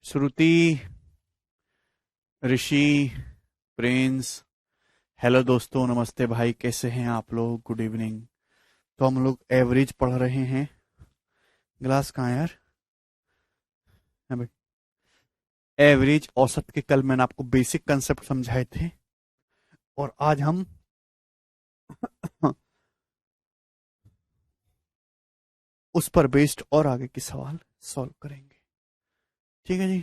श्रुति, ऋषि, Prince, hello दोस्तों, नमस्ते भाई, कैसे हैं आप लोग? Good evening. तो हम लोग एवरेज पढ़ रहे हैं। ग्लास कहाँ है यार? है भाई। एवरेज, औसत के कल मैंने आपको बेसिक कंसेप्ट समझाए थे और आज हम उस पर बेस्ड और आगे के सवाल सॉल्व करेंगे। ठीक है जी।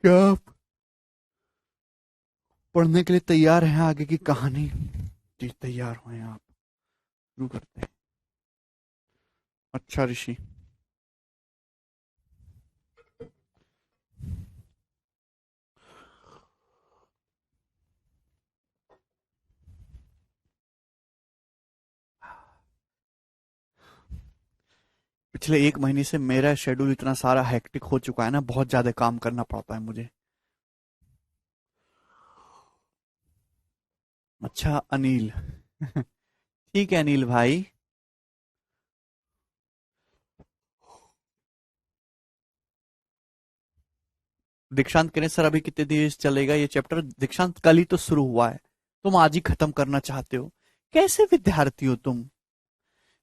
क्या आप पढ़ने के लिए तैयार हैं? आगे की कहानी जी, तैयार हो हैं आप? शुरू करते हैं। अच्छा ऋषि, पिछले एक महीने से मेरा शेड्यूल इतना सारा हेक्टिक हो चुका है ना, बहुत ज्यादा काम करना पड़ता है मुझे। अच्छा अनिल। ठीक है अनिल भाई। दीक्षांत कह रहे सर अभी कितने देर चलेगा ये चैप्टर? दीक्षांत कल ही तो शुरू हुआ है, तुम आज ही खत्म करना चाहते हो? कैसे विद्यार्थी हो तुम?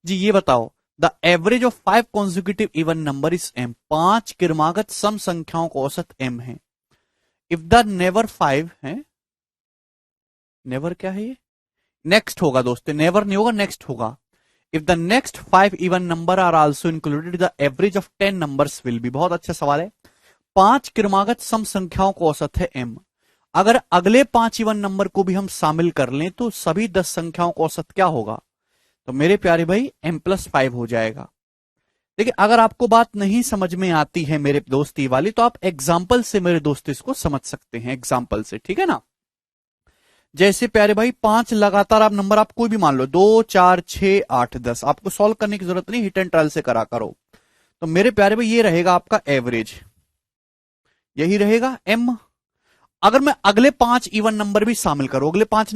जी ये बताओ, the average of 5 consecutive even number is M. 5 क्रमागत सम संख्याओं का औसत एम है। इफ द नेवर 5 है, नेवर क्या है ये? नेक्स्ट होगा दोस्तों, नेवर नहीं होगा, नेक्स्ट होगा। If the next 5 even number are also included, the average of 10 numbers will be. बहुत अच्छा सवाल है। 5 क्रमागत सम संख्याओं का औसत है एम। अगर अगले 5 इवन नंबर को भी हम शामिल कर लें तो सभी 10 संख्याओं का औसत क्या होगा? तो मेरे प्यारे भाई m+5 हो जाएगा। देखिए, अगर आपको बात नहीं समझ में आती है मेरे दोस्ती वाली, तो आप एग्जाम्पल से मेरे दोस्त इसको समझ सकते हैं, एग्जाम्पल से, ठीक है ना। जैसे प्यारे भाई 5 लगातार आप नंबर, आप कोई भी मान लो, 2, 4, 6, 8, 10, आपको सॉल्व करने की जरूरत नहीं, हिट एंड ट्रायल से करा करो। तो मेरे प्यारे भाई ये रहेगा आपका एवरेज, यही रहेगा एम। अगर मैं अगले 5 इवन नंबर भी शामिल करूं, अगले पांच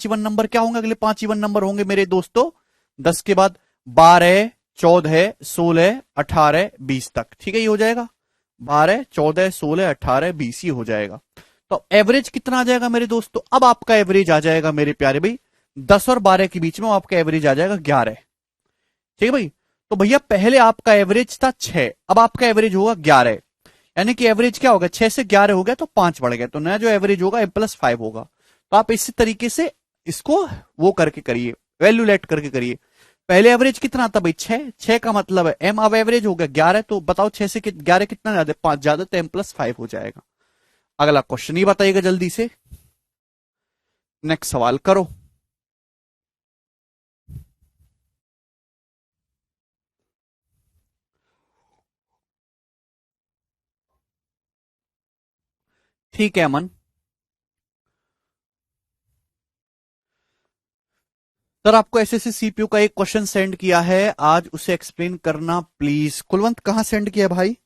इवन नंबर क्या होंगे? अगले 5 इवन नंबर होंगे मेरे दोस्तों 10 के बाद 12, 14, 16, 18, 20 तक। ठीक है, ये हो जाएगा 12, 14, 16, 18, 20, ये हो जाएगा। तो एवरेज कितना आ जाएगा मेरे दोस्तों? अब आपका एवरेज आ जाएगा मेरे प्यारे भाई 10 और 12 के बीच में आपका एवरेज आ जाएगा 11। ठीक है भाई। तो भैया पहले आपका एवरेज था 6, अब आपका एवरेज होगा 11। यानी कि एवरेज क्या होगा? 6 से 11 हो गया तो 5 बढ़ गया, तो नया जो एवरेज होगा m+5 होगा। तो आप इसी तरीके से इसको वो करके करिए, वैल्यू लेट करके करिए। पहले एवरेज कितना था भाई? 6। 6 का मतलब है m, अब एवरेज हो गया 11, तो बताओ 6 से 11 कितना ज्यादा? 5 ज्यादा, तो m+5 हो जाएगा। अगला क्वेश्चन ही बताइएगा जल्दी से। नेक्स्ट सवाल करो। ठीक है अमन। सर आपको एसएससी सीपीयू का एक क्वेश्चन सेंड किया है, आज उसे एक्सप्लेन करना प्लीज। कुलवंत कहां सेंड किया भाई?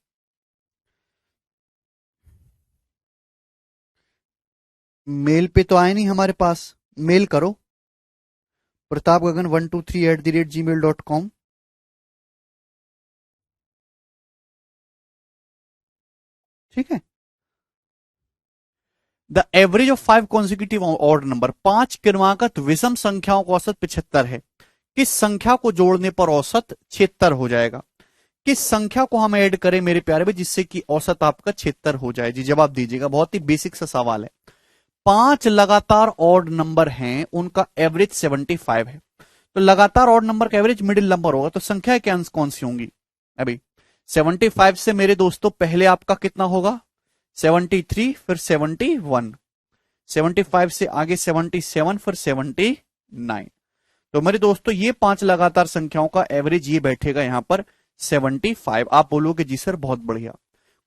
मेल पे तो आए नहीं हमारे पास, मेल करो। प्रताप गगन 123@gmail.com। ठीक है। The average of 5 consecutive odd number, 5 क्रमागत विषम संख्याओं का औसत 75 है। किस संख्या को जोड़ने पर औसत 76 हो जाएगा? किस संख्या को हम ऐड करें मेरे प्यारे भाई जिससे कि औसत आपका 76 हो जाए? जी जवाब दीजिएगा, बहुत ही बेसिक सा सवाल है। 5 लगातार ऑड नंबर हैं, उनका एवरेज 75 है। तो लगातार ऑड नंबर का एवरेज मिडिल नंबर होगा, तो संख्या क्या कौन सी होंगी अभी? 75 से मेरे दोस्तों पहले आपका कितना होगा? 73, फिर 71, 75 से आगे 77, फिर 79। तो मेरे दोस्तों ये 5 लगातार संख्याओं का एवरेज ये बैठेगा यहां पर 75। आप बोलोगे जी सर बहुत बढ़िया,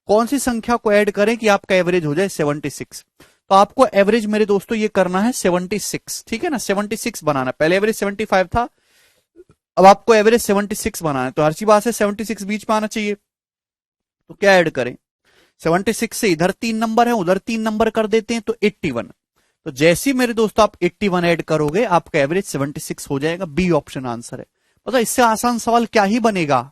कौन सी संख्या को ऐड करें कि आपका एवरेज हो जाए 76? तो आपको एवरेज मेरे दोस्तों ये करना है 76, ठीक है ना। 76 बनाना, पहले एवरेज 75 था, अब आपको एवरेज 76 बनाना है, तो हर सी बात है 76 बीच में आना चाहिए। तो क्या ऐड करें? 76 से इधर 3 नंबर है, उधर 3 नंबर कर देते हैं, तो 81। तो जैसे ही मेरे दोस्तों आप 81 ऐड करोगे आपका एवरेज 76 हो जाएगा। बी ऑप्शन आंसर है। पता इससे आसान सवाल क्या ही बनेगा?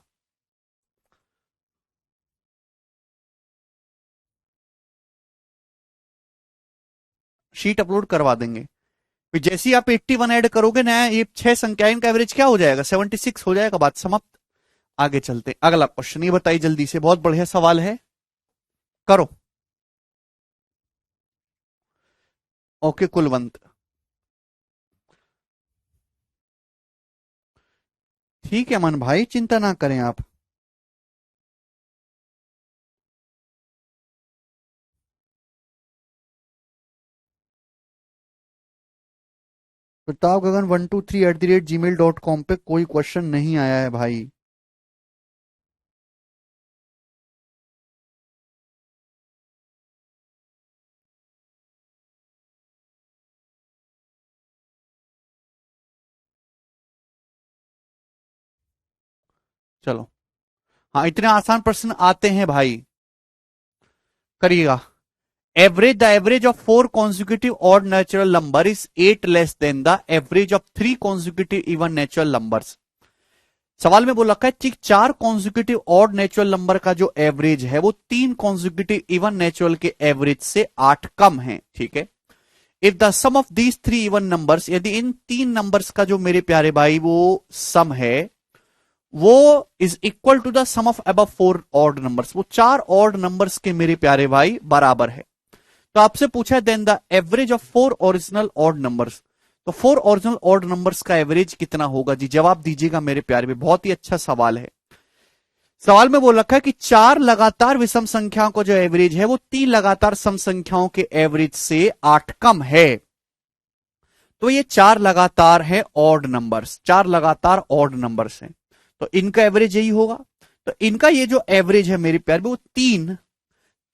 शीट अपलोड करवा देंगे। फिर जैसे ही आप 81 ऐड करोगे नया, ये 6 संख्या, इनका एवरेज क्या हो जाएगा, 76 हो जाएगा, बात समाप्त। आगे चलते अगला क्वेश्चन, ये बताइए जल्दी से, बहुत बढ़िया सवाल है, करो। ओके कुलवंत, ठीक है मन भाई, चिंता ना करें आप। प्रताप गगन 123@gmail.com पे कोई क्वेश्चन नहीं आया है भाई। चलो, हाँ इतने आसान प्रश्न आते हैं भाई, करिएगा। Average, the average of 4 consecutive odd natural number is 8 less than the average of 3 consecutive even natural numbers। सवाल में बोल रखा है कि 4 consecutive odd natural number का जो एवरेज है वो 3 consecutive even natural के एवरेज से 8 कम है, ठीक है। If the sum of these 3 even numbers, यदि इन 3 नंबर्स का जो मेरे प्यारे भाई वो सम है, वो is equal to the sum of above 4 odd numbers, वो 4 ऑड नंबर्स के मेरे प्यारे भाई बराबर है। तो आपसे पूछा है then the average of 4 original odd numbers, तो 4 ओरिजिनल ऑड नंबर्स का एवरेज कितना होगा जी, जवाब दीजिएगा मेरे प्यारे भाई, बहुत ही अच्छा सवाल है। सवाल में बोल रखा है कि 4 लगातार विषम संख्याओं का जो एवरेज है वो 3 लगातार सम संख्याओं के एवरेज से 8 कम है। तो ये 4 लगातार है ऑड नंबर्स, 4 लगातार ऑड नंबर्स हैं, तो इनका एवरेज यही होगा। तो इनका ये जो एवरेज है मेरे प्यारे वो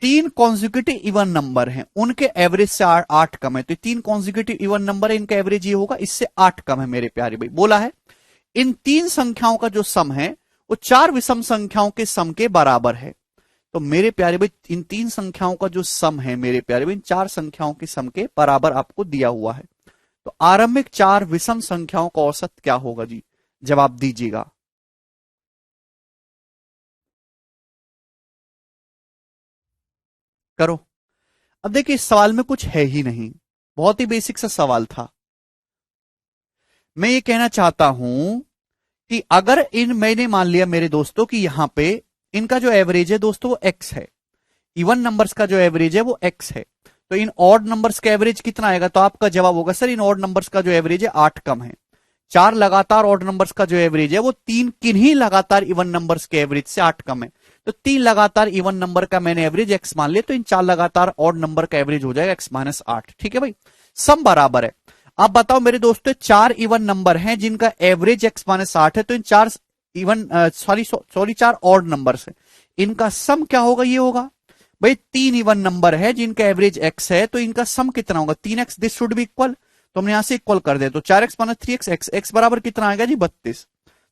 3 कॉन्जिक्यूटिव इवन नंबर हैं, उनके एवरेज से 8 कम है। तो 3 कॉन्जिक्यूटिव इवन नंबर है, इनका एवरेज ये होगा, इससे 8 कम है मेरे प्यारे भाई। बोला है इन 3 संख्याओं का जो सम है वो 4 विषम संख्याओं के सम के बराबर है। तो मेरे प्यारे भाई इन 3 संख्याओं का जो सम है मेरे प्यारे भाई, इन 4 संख्याओं के सम के बराबर आपको दिया हुआ है। तो आरंभिक 4 विषम संख्याओं का औसत क्या होगा जी, जवाब दीजिएगा। करो। अब देखिए इस सवाल में कुछ है ही नहीं, बहुत ही बेसिक सा सवाल था। मैं ये कहना चाहता हूं कि अगर इन, मैंने मान लिया मेरे दोस्तों कि यहां पे इनका जो एवरेज है दोस्तों वो एक्स है, इवन नंबर्स का जो एवरेज है वो एक्स है, तो इन ऑड नंबर्स का एवरेज कितना आएगा, तो आपका जवाब होगा सर इन ऑड नंबर्स का जो एवरेज है 8 कम है। 4 लगातार ऑड नंबर्स का जो एवरेज है वो 3 किन्हीं लगातार इवन नंबर्स के एवरेज से 8 कम है। तो 3 लगातार इवन नंबर का मैंने एवरेज एक्स मान लिया, तो इन 4 लगातार ऑड नंबर का एवरेज हो जाएगा x-8, ठीक है भाई, सम बराबर है। अब बताओ मेरे दोस्तों 4 इवन नंबर हैं जिनका एवरेज x-8 है, तो इन 4 इवन सॉरी 4 ऑड नंबर्स है, इनका सम क्या होगा, ये होगा भाई 3 इवन नंबर है जिनका एवरेज x है, तो इनका सम कितना होगा 3x, this should be equal, तो हमने यहां से इक्वल कर दिया, तो 4x माइनस 3x, x बराबर कितना आएगा जी 32,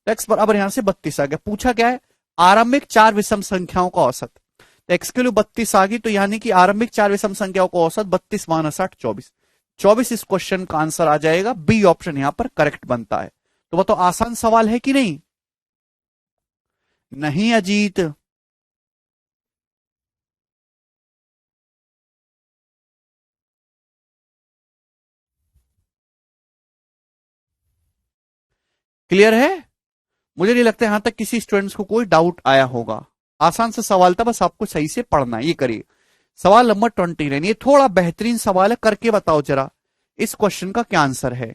तो x बराबर यहां से 32 आ गया। पूछा क्या है, आरंभिक 4 विषम संख्याओं का औसत, तो x के लिए 32 आ गई, तो यानी कि आरंभिक 4 विषम संख्याओं का औसत 32 माइनस 8 24 इस क्वेश्चन का आंसर आ जाएगा, बी ऑप्शन यहां पर करेक्ट बनता है। तो वो तो आसान सवाल है कि नहीं, नहीं अजीत, क्लियर है। मुझे नहीं लगता यहां तक किसी स्टूडेंट्स को कोई डाउट आया होगा, आसान सा सवाल था, बस आपको सही से पढ़ना है। ये करिए सवाल नंबर 29, ये थोड़ा बेहतरीन सवाल है, करके बताओ जरा इस क्वेश्चन का क्या आंसर है।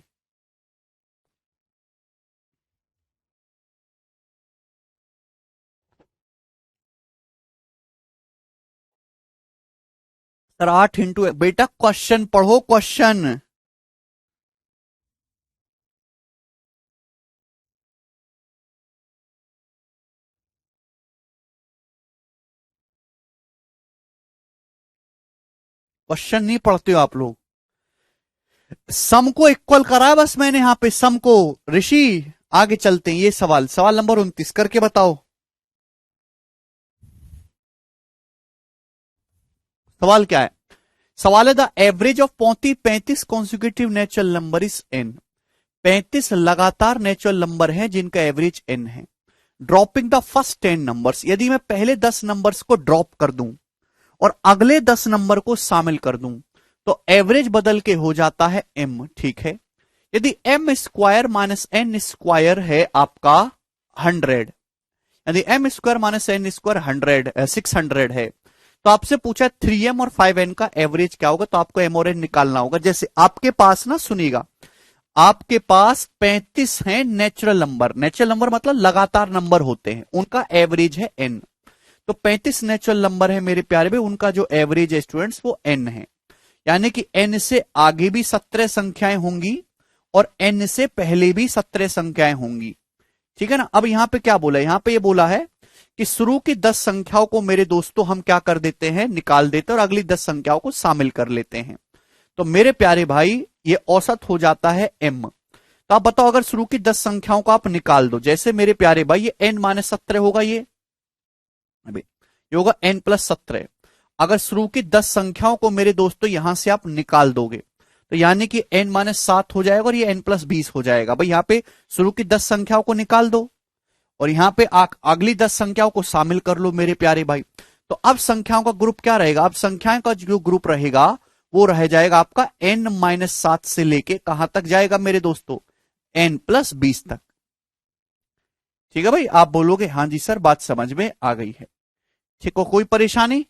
सर 8 इंटू, बेटा क्वेश्चन पढ़ो, क्वेश्चन। क्वेश्चन नहीं पढ़ते हो आप लोग, सम को इक्वल करा है बस मैंने यहां पे, सम को। ऋषि आगे चलते हैं, ये सवाल, सवाल नंबर 29 करके बताओ। सवाल क्या है, सवाल है the average of 35 consecutive natural number is an, 35 लगातार नेचुरल नंबर हैं जिनका एवरेज एन है। ड्रॉपिंग द फर्स्ट 10 नंबर्स, यदि मैं पहले 10 नंबर्स को ड्रॉप कर दूं और अगले 10 नंबर को शामिल कर दूं, तो एवरेज बदल के हो जाता है m, ठीक है। यदि m square minus n square है आपका 100, यदि m square minus n square 600 है, तो आपसे पूछा 3m और 5n का एवरेज क्या होगा, तो आपको m और n निकालना होगा। जैसे आपके पास ना, सुनिएगा, आपके पास 35 है नेचुरल नंबर, नेचुरल नंबर मतलब लगातार नंबर होते हैं, उनका एवरेज है n। तो 35 नेचुरल नंबर है मेरे प्यारे भाई, उनका जो एवरेज है स्टूडेंट्स वो n है। यानी कि n से आगे भी 17 संख्याएं होंगी और n से पहले भी 17 संख्याएं होंगी, ठीक है ना। अब यहां पे क्या बोला है, यहां पे ये बोला है कि शुरू की 10 संख्याओं को मेरे दोस्तों हम क्या कर देते हैं, निकाल देते हैं और अगली 10 संख्याओं को शामिल कर लेते हैं। तो मेरे प्यारे भाई ये औसत हो जाता है m। तो आप बताओ, अगर शुरू की 10 संख्याओं को आप निकाल दो, जैसे मेरे प्यारे भाई ये n-17 होगा, ये अभी ये होगा n+17। अगर शुरू की 10 संख्याओं को मेरे दोस्तों यहां से आप निकाल दोगे, तो यानी कि n-7 हो जाएगा और ये n+20 हो जाएगा। भाई यहाँ पे शुरू की 10 संख्याओं को निकाल दो और यहां पे अगली 10 संख्याओं को शामिल कर लो मेरे प्यारे भाई। तो अब संख्याओं का ग्रुप क्या रहेगा, अब संख्याओं का जो ग्रुप रहेगा वो रह जाएगा आपका n-7 से लेके कहां तक जाएगा मेरे दोस्तों, n+20 तक। ठीक है भाई, आप बोलोगे हाँ जी सर बात समझ में आ गई है, ठीक हो, कोई परेशानी।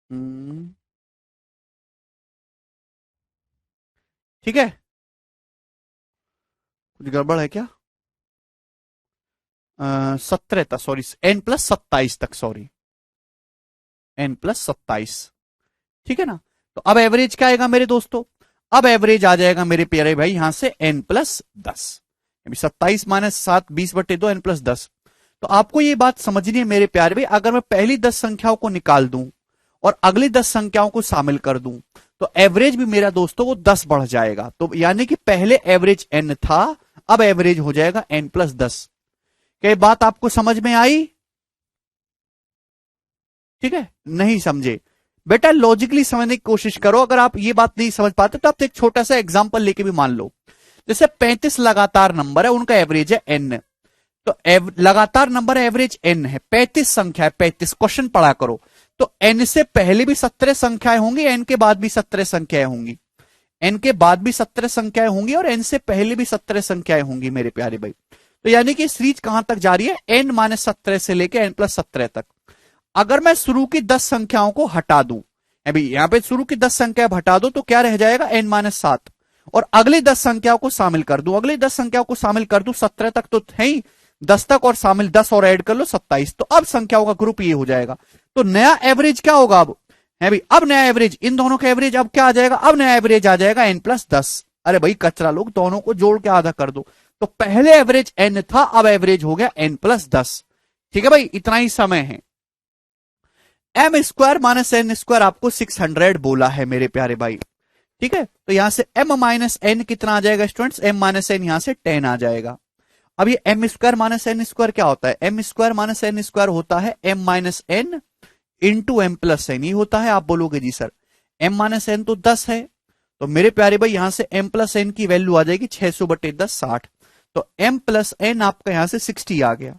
हम्म, ठीक है, कुछ गड़बड़ है क्या, 17 तक, सॉरी n+27 तक, सॉरी n+27, ठीक है ना। तो अब एवरेज क्या आएगा मेरे दोस्तों, अब एवरेज आ जाएगा मेरे प्यारे भाई यहां से n+10, 27 - 7 20/2 n+10। तो आपको ये बात समझनी है मेरे प्यारे भाई, अगर मैं पहली 10 संख्याओं को निकाल दूं और अगली 10 संख्याओं को शामिल कर दूं, तो एवरेज भी मेरा दोस्तों वो 10 बढ़ जाएगा। तो यानी कि पहले एवरेज n था, अब एवरेज हो जाएगा n+10। क्या बात आपको समझ में आई, ठीक है, नहीं समझे बेटा, लॉजिकली समझने की कोशिश करो। अगर आप ये बात नहीं समझ पाते तो आप एक छोटा सा एग्जांपल लेके भी मान लो। जैसे 35 लगातार नंबर है, उनका एवरेज है n। तो लगातार नंबर एवरेज n है, 35 संख्या है, 35 क्वेश्चन पढ़ा करो। तो n से पहले भी 17 संख्याएं होंगी, n के बाद भी 17 संख्याएं होंगी, n के बाद भी 17 संख्याएं होंगी और n से पहले भी 17 संख्याएं होंगी मेरे प्यारे भाई। तो यानी कि सीरीज कहां तक जा रही है, n-17 से लेकर n+17 तक। अगर मैं शुरू की 10 संख्याओं को हटा दूं, अभी यहां पे शुरू की 10 संख्या हटा दो तो क्या रह जाएगा, n-7, और अगली 10 संख्याओं को शामिल कर दूं, अगली 10 संख्याओं को शामिल कर दूं, 17 तक तो है ही, 10 तक और शामिल 10 और ऐड कर लो 27। तो अब संख्याओं का ग्रुप ये हो जाएगा। तो नया एवरेज क्या होगा अब, है भाई, अब नया एवरेज, इन दोनों का एवरेज अब क्या आ जाएगा, अब नया एवरेज आ जाएगा n+10। अरे भाई कचरा लोग, दोनों को जोड़ के आधा कर दो। तो पहले एवरेज n था, अब एवरेज हो गया n+10। ठीक है भाई, इतना ही समय है। m² - n² आपको 600 बोला है मेरे प्यारे भाई, ठीक है। तो यहां से m-n कितना आ जाएगा स्टूडेंट्स, m-n यहां से 10 आ जाएगा। अब ये m² - n² क्या होता है, m² - n² होता है m-n इंटू m+n, ये होता है। आप बोलोगे जी सर m-n तो 10 है, तो मेरे प्यारे भाई यहां से m+n की वैल्यू आ जाएगी 600/10 60। तो m+n आपका यहां से 60 आ गया।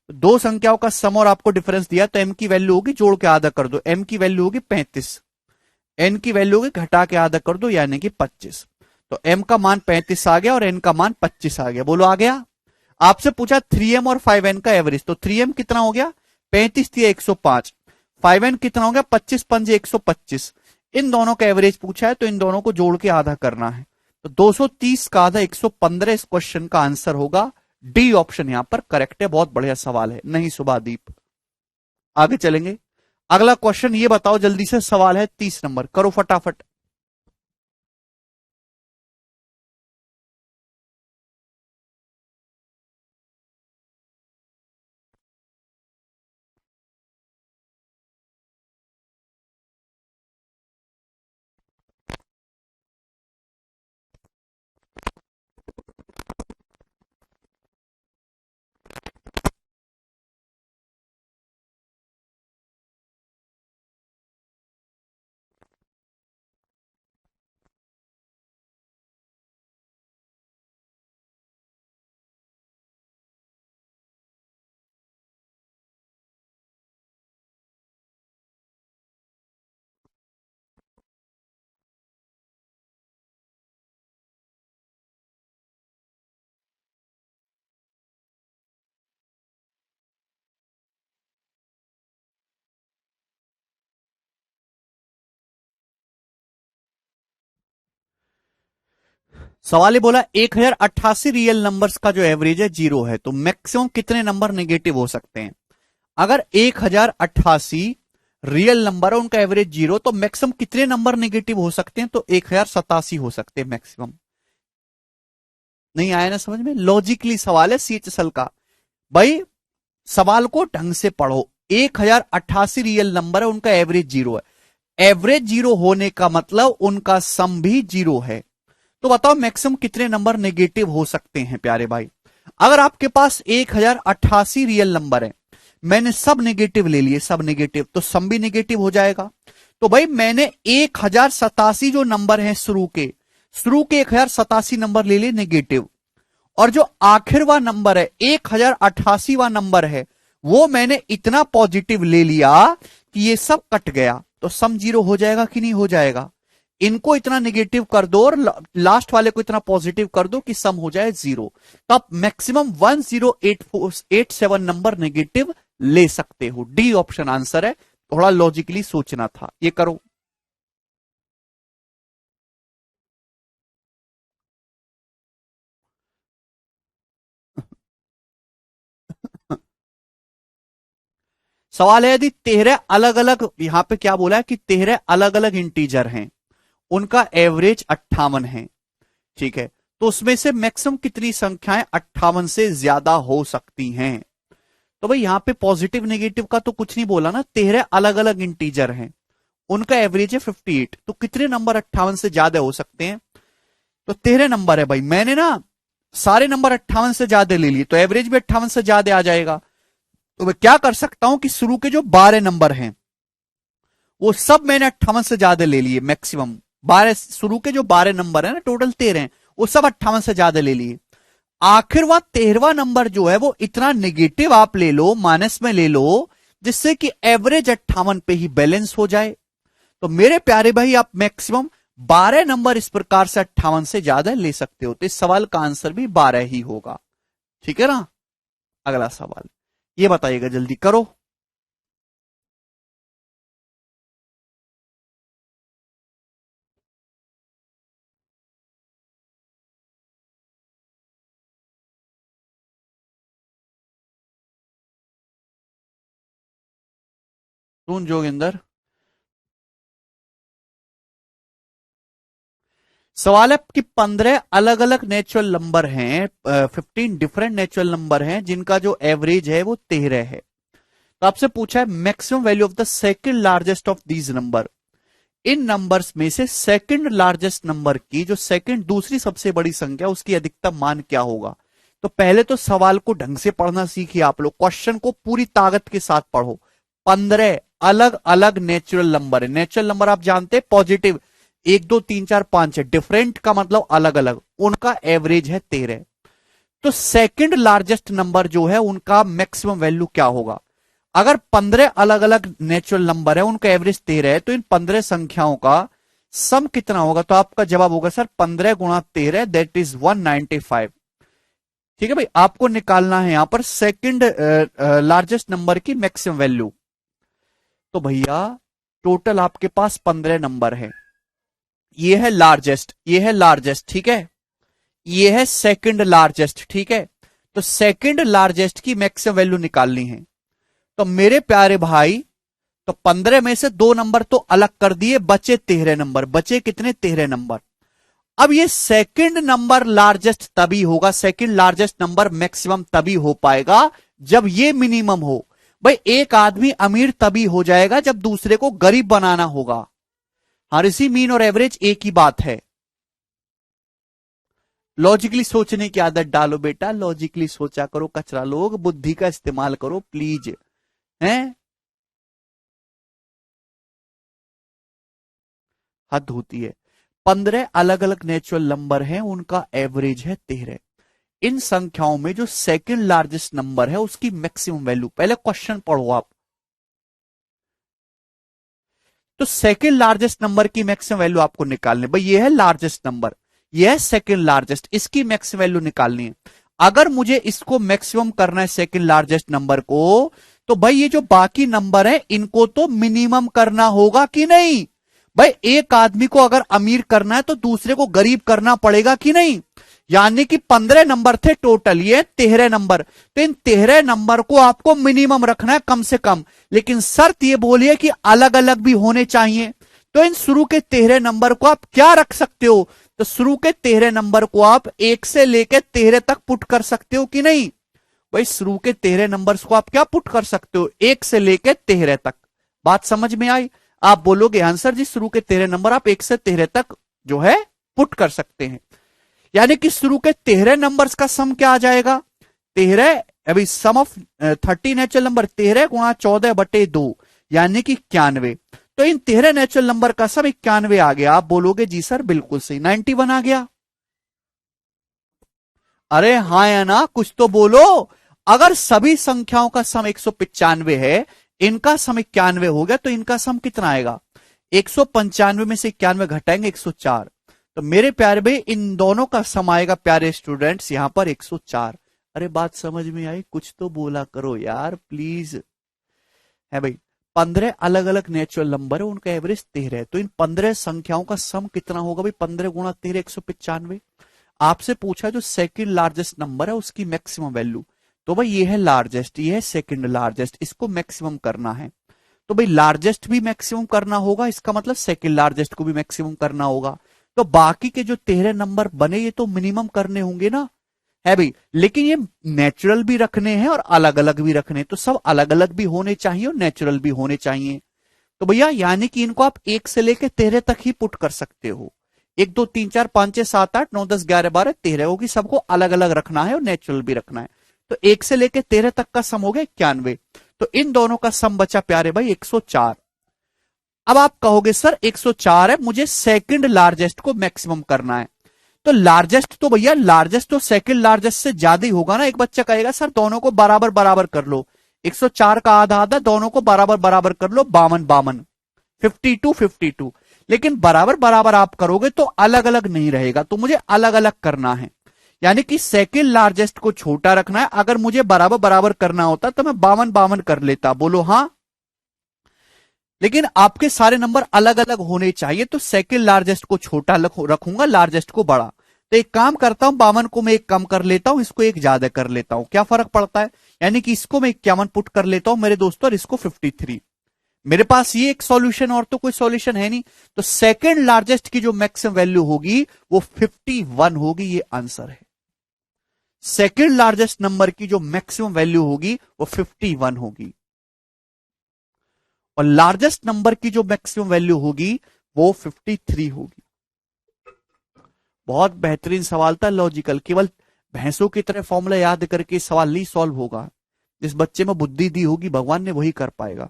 तो दो संख्याओं का सम और आपको डिफरेंस दिया, तो m की वैल्यू होगी, जोड़ के आधा कर दो, m की वैल्यू होगी 35, n की वैल्यू होगी घटा के आधा कर दो यानी कि 25। तो m का मान 35 आ गया और n का मान 25 आ गया, बोलो आ गया। आपसे पूछा 3m और 5n का एवरेज, तो 3m कितना हो गया, 35 थी 105, 5n कितना हो गया, 25 पंजे 125। इन दोनों का एवरेज पूछा है तो इन दोनों को जोड़ के आधा करना है। तो 230 का आधा 115, इस क्वेश्चन का आंसर होगा डी ऑप्शन यहां पर करेक्ट है। बहुत बढ़िया सवाल है, नहीं सुभादीप। आगे चलेंगे, अगला क्वेश्चन ये बताओ जल्दी से, सवाल है 30 नंबर, करो फटाफट। सवाल ये बोला 1088 रियल नंबर्स का जो एवरेज है 0 है, तो मैक्सिमम कितने नंबर नेगेटिव हो सकते हैं? अगर 1088 रियल नंबर है, उनका एवरेज 0, तो मैक्सिमम कितने नंबर नेगेटिव हो सकते हैं? तो 1087 हो सकते हैं मैक्सिमम। नहीं आया ना समझ में? लॉजिकली सवाल है सीएचएसएल का। भाई सवाल को ढंग से पढ़ो। 1088 रियल नंबर है, उनका एवरेज 0 है। एवरेज 0 होने का मतलब उनका सम भी 0 है। तो बताओ मैक्सिमम कितने नंबर नेगेटिव हो सकते हैं प्यारे भाई? अगर आपके पास 1088 रियल नंबर है, मैंने सब नेगेटिव ले लिए, सब नेगेटिव, तो सम भी नेगेटिव हो जाएगा। तो भाई मैंने 1087 जो नंबर है शुरू के 1087 नंबर ले लिए नेगेटिव, और जो आखिरवा नंबर है 1088वां नंबर है, वो मैंने इतना पॉजिटिव ले लिया कि ये सब कट गया, तो सम 0 हो जाएगा कि नहीं हो जाएगा? इनको इतना नेगेटिव कर दो और लास्ट वाले को इतना पॉजिटिव कर दो कि सम हो जाए 0, तो आप मैक्सिमम 1087 नंबर नेगेटिव ले सकते हो। डी ऑप्शन आंसर है। थोड़ा लॉजिकली सोचना था, ये करो। सवाल है यदि 13 अलग अलग, यहां पे क्या बोला है कि 13 अलग अलग इंटीजर हैं, उनका एवरेज 58 है, ठीक है, तो उसमें से मैक्सिमम कितनी संख्याएं 58 से ज्यादा हो सकती हैं? तो भाई यहां पे पॉजिटिव नेगेटिव का तो कुछ नहीं बोला ना, 13 अलग अलग इंटीजर हैं, उनका एवरेज है 58, तो कितने नंबर 58 से ज्यादा हो सकते हैं? तो 13 नंबर है भाई, मैंने ना सारे नंबर 58 से ज्यादा ले लिए, तो एवरेज भी 58 से ज्यादा आ जाएगा। तो मैं क्या कर सकता हूं कि शुरू के जो 12 नंबर हैं वो सब मैंने 58 से ज्यादा ले लिए, मैक्सिमम 12, शुरू के जो 12 नंबर है ना, टोटल 13 हैं, वो सब 58 से ज्यादा ले लिए। आखिरवा 13वां नंबर जो है वो इतना नेगेटिव आप ले लो, माइनस में ले लो, जिससे कि एवरेज 58 पे ही बैलेंस हो जाए। तो मेरे प्यारे भाई आप मैक्सिमम 12 नंबर इस प्रकार से 58 से ज्यादा ले सकते हो, तो इस सवाल का आंसर भी 12 ही होगा, ठीक है ना? अगला सवाल ये बताइएगा, जल्दी करो। सुन जोगिंदर, सवाल है कि 15 अलग अलग नेचुरल नंबर हैं, 15 डिफरेंट नेचुरल नंबर हैं जिनका जो एवरेज है वो 13 है। तो आपसे पूछा है maximum value of the second largest of these number. In numbers में से सेकंड लार्जेस्ट नंबर की जो सेकंड दूसरी सबसे बड़ी संख्या, उसकी अधिकतम मान क्या होगा? तो पहले तो सवाल को ढंग से पढ़ना सीखिए आप लोग, क्वेश्चन को पूरी ताकत के साथ पढ़ो। 15 अलग अलग नेचुरल नंबर है, नेचुरल नंबर आप जानते हैं पॉजिटिव 1 2 3 4 5 है, डिफरेंट का मतलब अलग अलग, उनका एवरेज है 13। तो सेकंड लार्जेस्ट नंबर जो है उनका मैक्सिमम वैल्यू क्या होगा? अगर 15 अलग अलग नेचुरल नंबर है, उनका एवरेज 13 है, तो इन 15 संख्याओं का सम कितना होगा? तो आपका जवाब होगा सर 15 गुणा 13, दैट इज 195। ठीक है भाई, आपको निकालना है यहां पर सेकंड लार्जेस्ट नंबर की मैक्सिमम वैल्यू। तो भैया टोटल आपके पास 15 नंबर है, ये है लार्जेस्ट, ये है लार्जेस्ट, ठीक है, ये है सेकंड लार्जेस्ट, ठीक है। तो सेकंड लार्जेस्ट की मैक्सिमम वैल्यू निकालनी है। तो मेरे प्यारे भाई, तो 15 में से 2 नंबर तो अलग कर दिए, बचे 13 नंबर, बचे कितने? 13 नंबर। अब ये सेकंड नंबर लार्जेस्ट तभी होगा, सेकंड लार्जेस्ट नंबर मैक्सिमम तभी हो पाएगा जब ये मिनिमम हो। भाई एक आदमी अमीर तभी हो जाएगा जब दूसरे को गरीब बनाना होगा। हर इसी मीन और एवरेज एक ही बात है। लॉजिकली सोचने की आदत डालो बेटा, लॉजिकली सोचा करो, कचरा लोग, बुद्धि का इस्तेमाल करो प्लीज, हैं? हद होती है। 15 अलग अलग नेचुरल नंबर हैं, उनका एवरेज है 13। इन संख्याओं में जो सेकंड लार्जेस्ट नंबर है उसकी मैक्सिमम वैल्यू, पहले क्वेश्चन पढ़ो आप। तो सेकंड लार्जेस्ट नंबर की मैक्सिमम वैल्यू आपको निकालनी है। भाई ये है लार्जेस्ट नंबर, ये है सेकंड लार्जेस्ट, इसकी मैक्सिमम वैल्यू निकालनी है। अगर मुझे इसको मैक्सिमम करना है सेकंड लार्जेस्ट नंबर को, तो भाई ये जो बाकी नंबर है इनको तो मिनिमम करना होगा कि नहीं? भाई एक आदमी को अगर अमीर करना है तो दूसरे को गरीब करना पड़ेगा कि नहीं। यानी कि 15 नंबर थे टोटल, ये 13 नंबर, तो इन 13 नंबर को आपको मिनिमम रखना है कम से कम, लेकिन शर्त ये बोलिए कि अलग अलग भी होने चाहिए। तो इन शुरू के 13 नंबर को आप क्या रख सकते हो, तो शुरू के 13 नंबर को आप 1 से लेकर 13 तक पुट कर सकते हो कि नहीं। भाई शुरू के 13 नंबर्स को आप क्या पुट कर सकते हो, 1 से लेकर 13 तक। बात समझ में आई। आप बोलोगे आंसर जी शुरू के 13 नंबर आप 1 से 13 तक जो है पुट कर सकते हैं। यानी कि शुरू के 13 नंबर्स का सम क्या आ जाएगा, 13, अभी सम ऑफ 30 नेचुरल नंबर 13 गुणा 14/2 यानी कि 91। तो इन 13 नेचुरल नंबर का सम 91 आ गया। आप बोलोगे जी सर बिल्कुल सही, 91 आ गया। अरे हाँ या ना, कुछ तो बोलो। अगर सभी संख्याओं का सम 195 है, इनका सम 91 हो गया, तो इनका सम कितना आएगा, 195 में से 91 घटाएंगे 104। तो मेरे प्यारे भाई इन दोनों का सम आएगा प्यारे स्टूडेंट्स यहां पर 104। अरे बात समझ में आई, कुछ तो बोला करो यार प्लीज। है भाई 15 अलग अलग नेचुरल नंबर है, उनका एवरेज 13 है, तो इन 15 संख्याओं का सम कितना होगा भाई, 15 गुणा 13 195। आपसे पूछा जो सेकंड लार्जेस्ट नंबर है उसकी मैक्सिमम वैल्यू, तो भाई ये है लार्जेस्ट, ये है सेकंड लार्जेस्ट, इसको मैक्सिमम करना है। तो भाई लार्जेस्ट भी मैक्सिमम करना होगा, इसका मतलब सेकंड लार्जेस्ट को भी मैक्सिमम करना होगा। तो बाकी के जो 13 नंबर बने ये तो मिनिमम करने होंगे ना, है भाई। लेकिन ये नेचुरल भी रखने हैं और अलग अलग भी रखने हैं, तो सब अलग अलग भी होने चाहिए और नेचुरल भी होने चाहिए। तो भैया यानी कि इनको आप 1 से लेकर 13 तक ही पुट कर सकते हो। 1 2 3 4 5 6 7 8 9 10 11 12 13 होगी, सबको अलग अलग रखना है और नेचुरल भी रखना है। तो 1 से लेकर 13 तक का सम हो गया 91। तो इन दोनों का सम बचा प्यारे भाई 104। अब आप कहोगे सर 104 है, मुझे सेकंड लार्जेस्ट को मैक्सिमम करना है। तो लार्जेस्ट तो भैया लार्जेस्ट तो सेकंड लार्जेस्ट से ज्यादा ही होगा ना। एक बच्चा कहेगा सर दोनों को बराबर बराबर कर लो, 104 का आधा आधा, दोनों को बराबर बराबर कर लो, 52 52, 52 52। लेकिन बराबर बराबर आप करोगे तो अलग अलग नहीं रहेगा, तो मुझे अलग अलग करना है। यानी कि सेकंड लार्जेस्ट को छोटा रखना है। अगर मुझे बराबर बराबर करना होता तो मैं 52 52 कर लेता, बोलो हाँ। लेकिन आपके सारे नंबर अलग अलग होने चाहिए, तो सेकंड लार्जेस्ट को छोटा रखूंगा, लार्जेस्ट को बड़ा। तो एक काम करता हूं, 52 को मैं एक कम कर लेता हूं, इसको एक ज्यादा कर लेता हूं, क्या फर्क पड़ता है। यानी कि इसको मैं 51 पुट कर लेता हूं मेरे दोस्तों, और इसको 53। मेरे पास ये एक सॉल्यूशन, और तो कोई सॉल्यूशन है नहीं। तो सेकंड लार्जेस्ट की जो मैक्सिमम वैल्यू होगी वो 51 होगी, ये आंसर है। सेकंड लार्जेस्ट नंबर की जो मैक्सिमम वैल्यू होगी वो 51 होगी, और लार्जेस्ट नंबर की जो मैक्सिमम वैल्यू होगी वो 53 होगी। बहुत बेहतरीन सवाल था, लॉजिकल। केवल भैंसों की तरह फॉर्मूला याद करके सवाल नहीं सॉल्व होगा। जिस बच्चे में बुद्धि दी होगी भगवान ने वही कर पाएगा।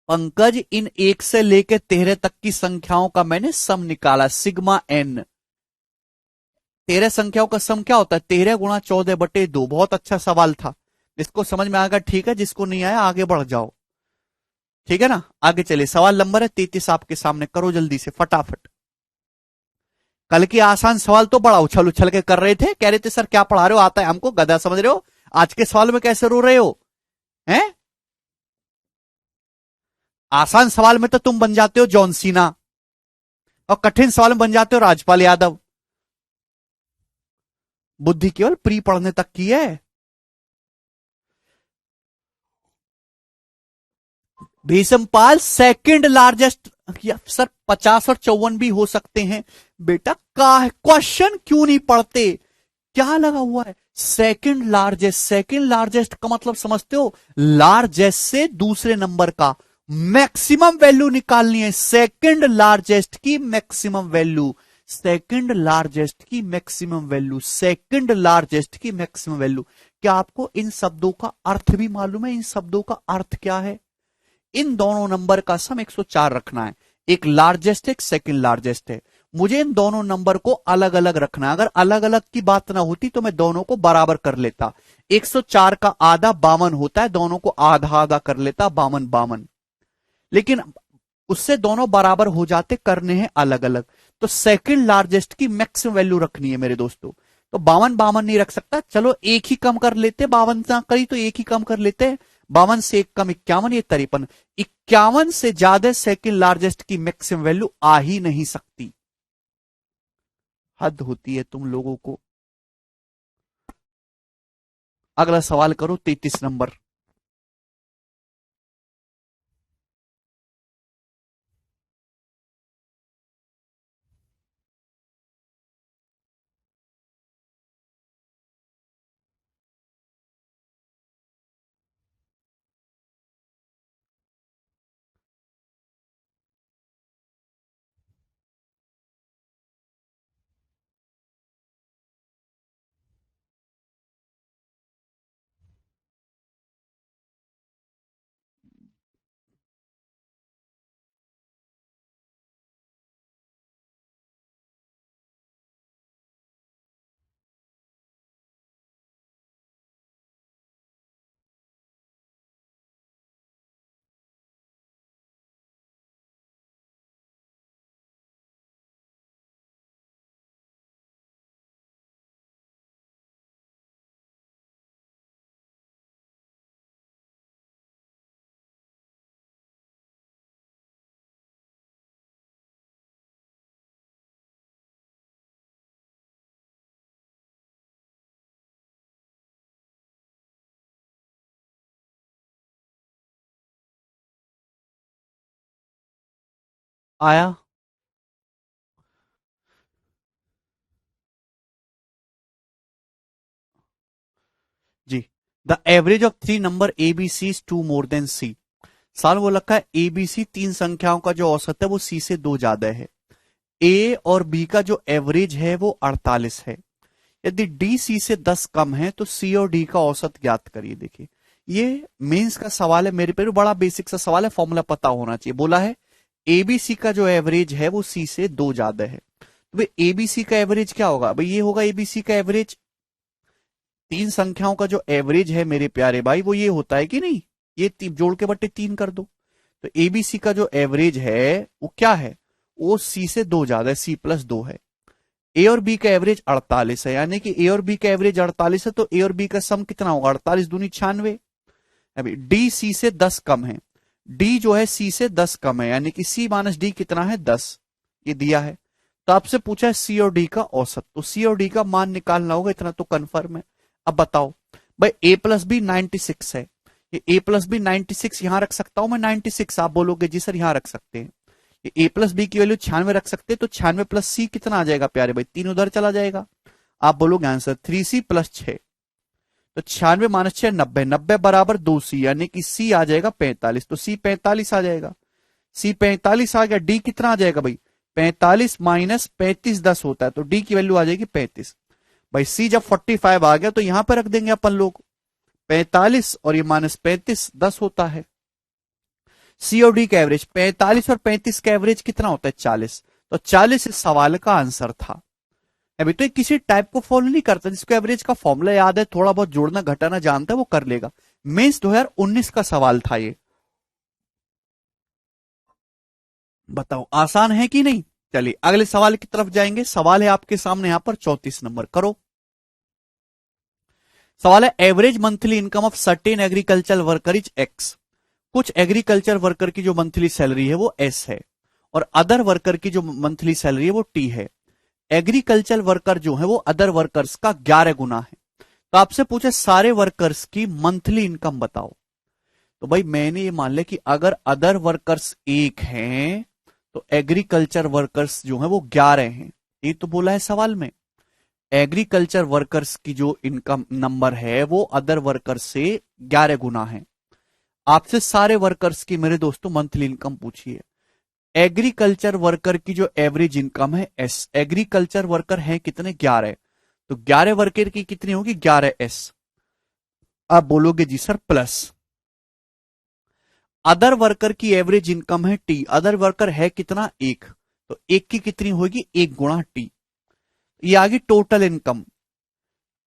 पंकज इन 1 से लेकर 13 तक की संख्याओं का मैंने सम निकाला, सिग्मा एन। 13 संख्याओं का सम क्या होता है, 13 गुणा 14/2। बहुत अच्छा सवाल था, जिसको समझ में आएगा ठीक है, जिसको नहीं आया आगे बढ़ जाओ, ठीक है ना। आगे चलिए, सवाल नंबर है 33 आपके सामने, करो जल्दी से फटाफट। कल के आसान सवाल तो बड़ा उछल उछल के कर रहे थे, कह रहे थे सर क्या पढ़ा रहे हो, आता है हमको, गधा समझ रहे हो। आज के सवाल में कैसे रो रहे हो, हैं? आसान सवाल में तो तुम बन जाते हो जॉन सीना, और कठिन सवाल में बन जाते हो राजपाल यादव। बुद्धि केवल प्री पढ़ने तक की है। भीषमपाल सेकंड लार्जेस्ट, सर 50 और 54 भी हो सकते हैं। बेटा का क्वेश्चन क्यों नहीं पढ़ते, क्या लगा हुआ है। सेकंड लार्जेस्ट, सेकंड लार्जेस्ट का मतलब समझते हो, लार्जेस्ट से दूसरे नंबर का मैक्सिमम वैल्यू निकालनी है। सेकंड लार्जेस्ट की मैक्सिमम वैल्यू, सेकंड लार्जेस्ट की मैक्सिमम वैल्यू, सेकंड लार्जेस्ट की मैक्सिमम वैल्यू। क्या आपको इन शब्दों का अर्थ भी मालूम है, इन शब्दों का अर्थ क्या है। इन दोनों नंबर का सम 104 रखना है, एक लार्जेस्ट एक सेकंड लार्जेस्ट है। मुझे इन दोनों नंबर को अलग अलग रखना है। अगर अलग अलग की बात ना होती तो मैं दोनों को बराबर कर लेता। 104 का आधा 52 होता है, दोनों को आधा आधा कर लेता, 52 52। लेकिन उससे दोनों बराबर हो जाते, करने हैं अलग अलग। तो सेकंड लार्जेस्ट की मैक्सिमम वैल्यू रखनी है मेरे दोस्तों। तो 52 52 नहीं रख सकता, चलो एक ही कम कर लेते, 52 ना करी तो एक ही कम कर लेते, 52 से 1 कम 51, ये 53। 51 से ज्यादा सेकंड लार्जेस्ट की मैक्सिमम वैल्यू आ ही नहीं सकती। हद होती है तुम लोगों को। अगला सवाल करो 33 नंबर। आया? जी। The average of three number A B C is two more than C. साल वो रखा है ए बी सी तीन संख्याओं का जो औसत है वो सी से दो ज्यादा है। ए और बी का जो एवरेज है वो 48 है। यदि डी सी से 10 कम है तो सी और डी का औसत ज्ञात करिए। देखिए ये मेंस का सवाल है, मेरे पे बड़ा बेसिक सा सवाल है, फॉर्मूला पता होना चाहिए। बोला है एबीसी का जो एवरेज है वो सी से दो ज्यादा है, तो भाई एबीसी का एवरेज क्या होगा? भाई ये होगा एबीसी का एवरेज, तीन संख्याओं का जो एवरेज है मेरे प्यारे भाई वो ये होता है कि नहीं? ये जोड़ के बट्टे तीन कर दो, तो एबीसी का जो एवरेज है वो क्या है? वो सी से दो ज्यादा है, सी प्लस दो है। ए और बी का एवरेज 48 है, यानी कि ए और बी का एवरेज 48 है, तो ए और बी का सम कितना होगा? 48 दूनी 96। अभी डी सी से 10 कम है, डी जो है सी से 10 कम है, यानी कि सी माइनस डी कितना है? 10। ये दिया है, तो आपसे पूछा है सी और डी का औसत, तो सी और डी का मान निकालना होगा, इतना तो कंफर्म है। अब बताओ भाई ए प्लस बी 96 है, ये ए प्लस बी 96 यहां रख सकता हूं मैं 96? आप बोलोगे जी सर यहां रख सकते हैं। ये ए प्लस बी की वैल्यू 96 रख सकते हैं, तो 96 प्लस सी कितना आ जाएगा प्यारे भाई? तीन उधर चला जाएगा। आप बोलोगे आंसर 3C प्लस 6, तो 96 माइनस 6 90, 90 बराबर 2C, यानी कि सी आ जाएगा 45, तो सी 45 आ जाएगा। सी 45 आ गया, डी कितना आ जाएगा भाई? 45 माइनस 35 10 होता है, तो डी की वैल्यू आ जाएगी 35। भाई सी जब 45 आ गया तो यहां पर रख देंगे अपन लोग 45, और ये माइनस 35 10 होता है। सी और डी का एवरेज 45 और 35 का एवरेज कितना होता है? 40, तो 40 इस सवाल का आंसर था। अभी तो ये किसी टाइप को फॉलो नहीं करता, जिसको एवरेज का फॉर्मूला याद है, थोड़ा बहुत जोड़ना घटाना जानता है, वो कर लेगा। मेंस 2019 का सवाल था ये। बताओ आसान है कि नहीं? चलिए अगले सवाल की तरफ जाएंगे। सवाल है आपके सामने यहां पर 34 नंबर, करो। सवाल है average monthly income of certain agriculture worker is x. कुछ एग्रीकल्चर वर्कर की जो मंथली सैलरी है वो एस है, और अदर वर्कर की जो मंथली सैलरी है वो टी है। एग्रीकल्चर वर्कर जो है वो अदर वर्कर्स का 11 गुना है। तो आपसे पूछे सारे वर्कर्स की मंथली इनकम बताओ। तो भाई मैंने ये मान लिया कि अगर अदर वर्कर्स एक हैं तो एग्रीकल्चर वर्कर्स जो है वो 11 हैं। ये तो बोला है सवाल में, एग्रीकल्चर वर्कर्स की जो इनकम नंबर है वो अदर वर्कर्स से 11 गुना है। आपसे सारे वर्कर्स की मेरे दोस्तों मंथली इनकम पूछिए। एग्रीकल्चर वर्कर की जो एवरेज इनकम है एस, एग्रीकल्चर वर्कर है कितने? 11, तो 11 वर्कर की कितनी होगी? 11S। आप बोलोगे जी सर प्लस अदर वर्कर की एवरेज इनकम है टी, अदर वर्कर है कितना? एक, तो एक की कितनी होगी? एक गुणा टी। ये आ गई टोटल इनकम।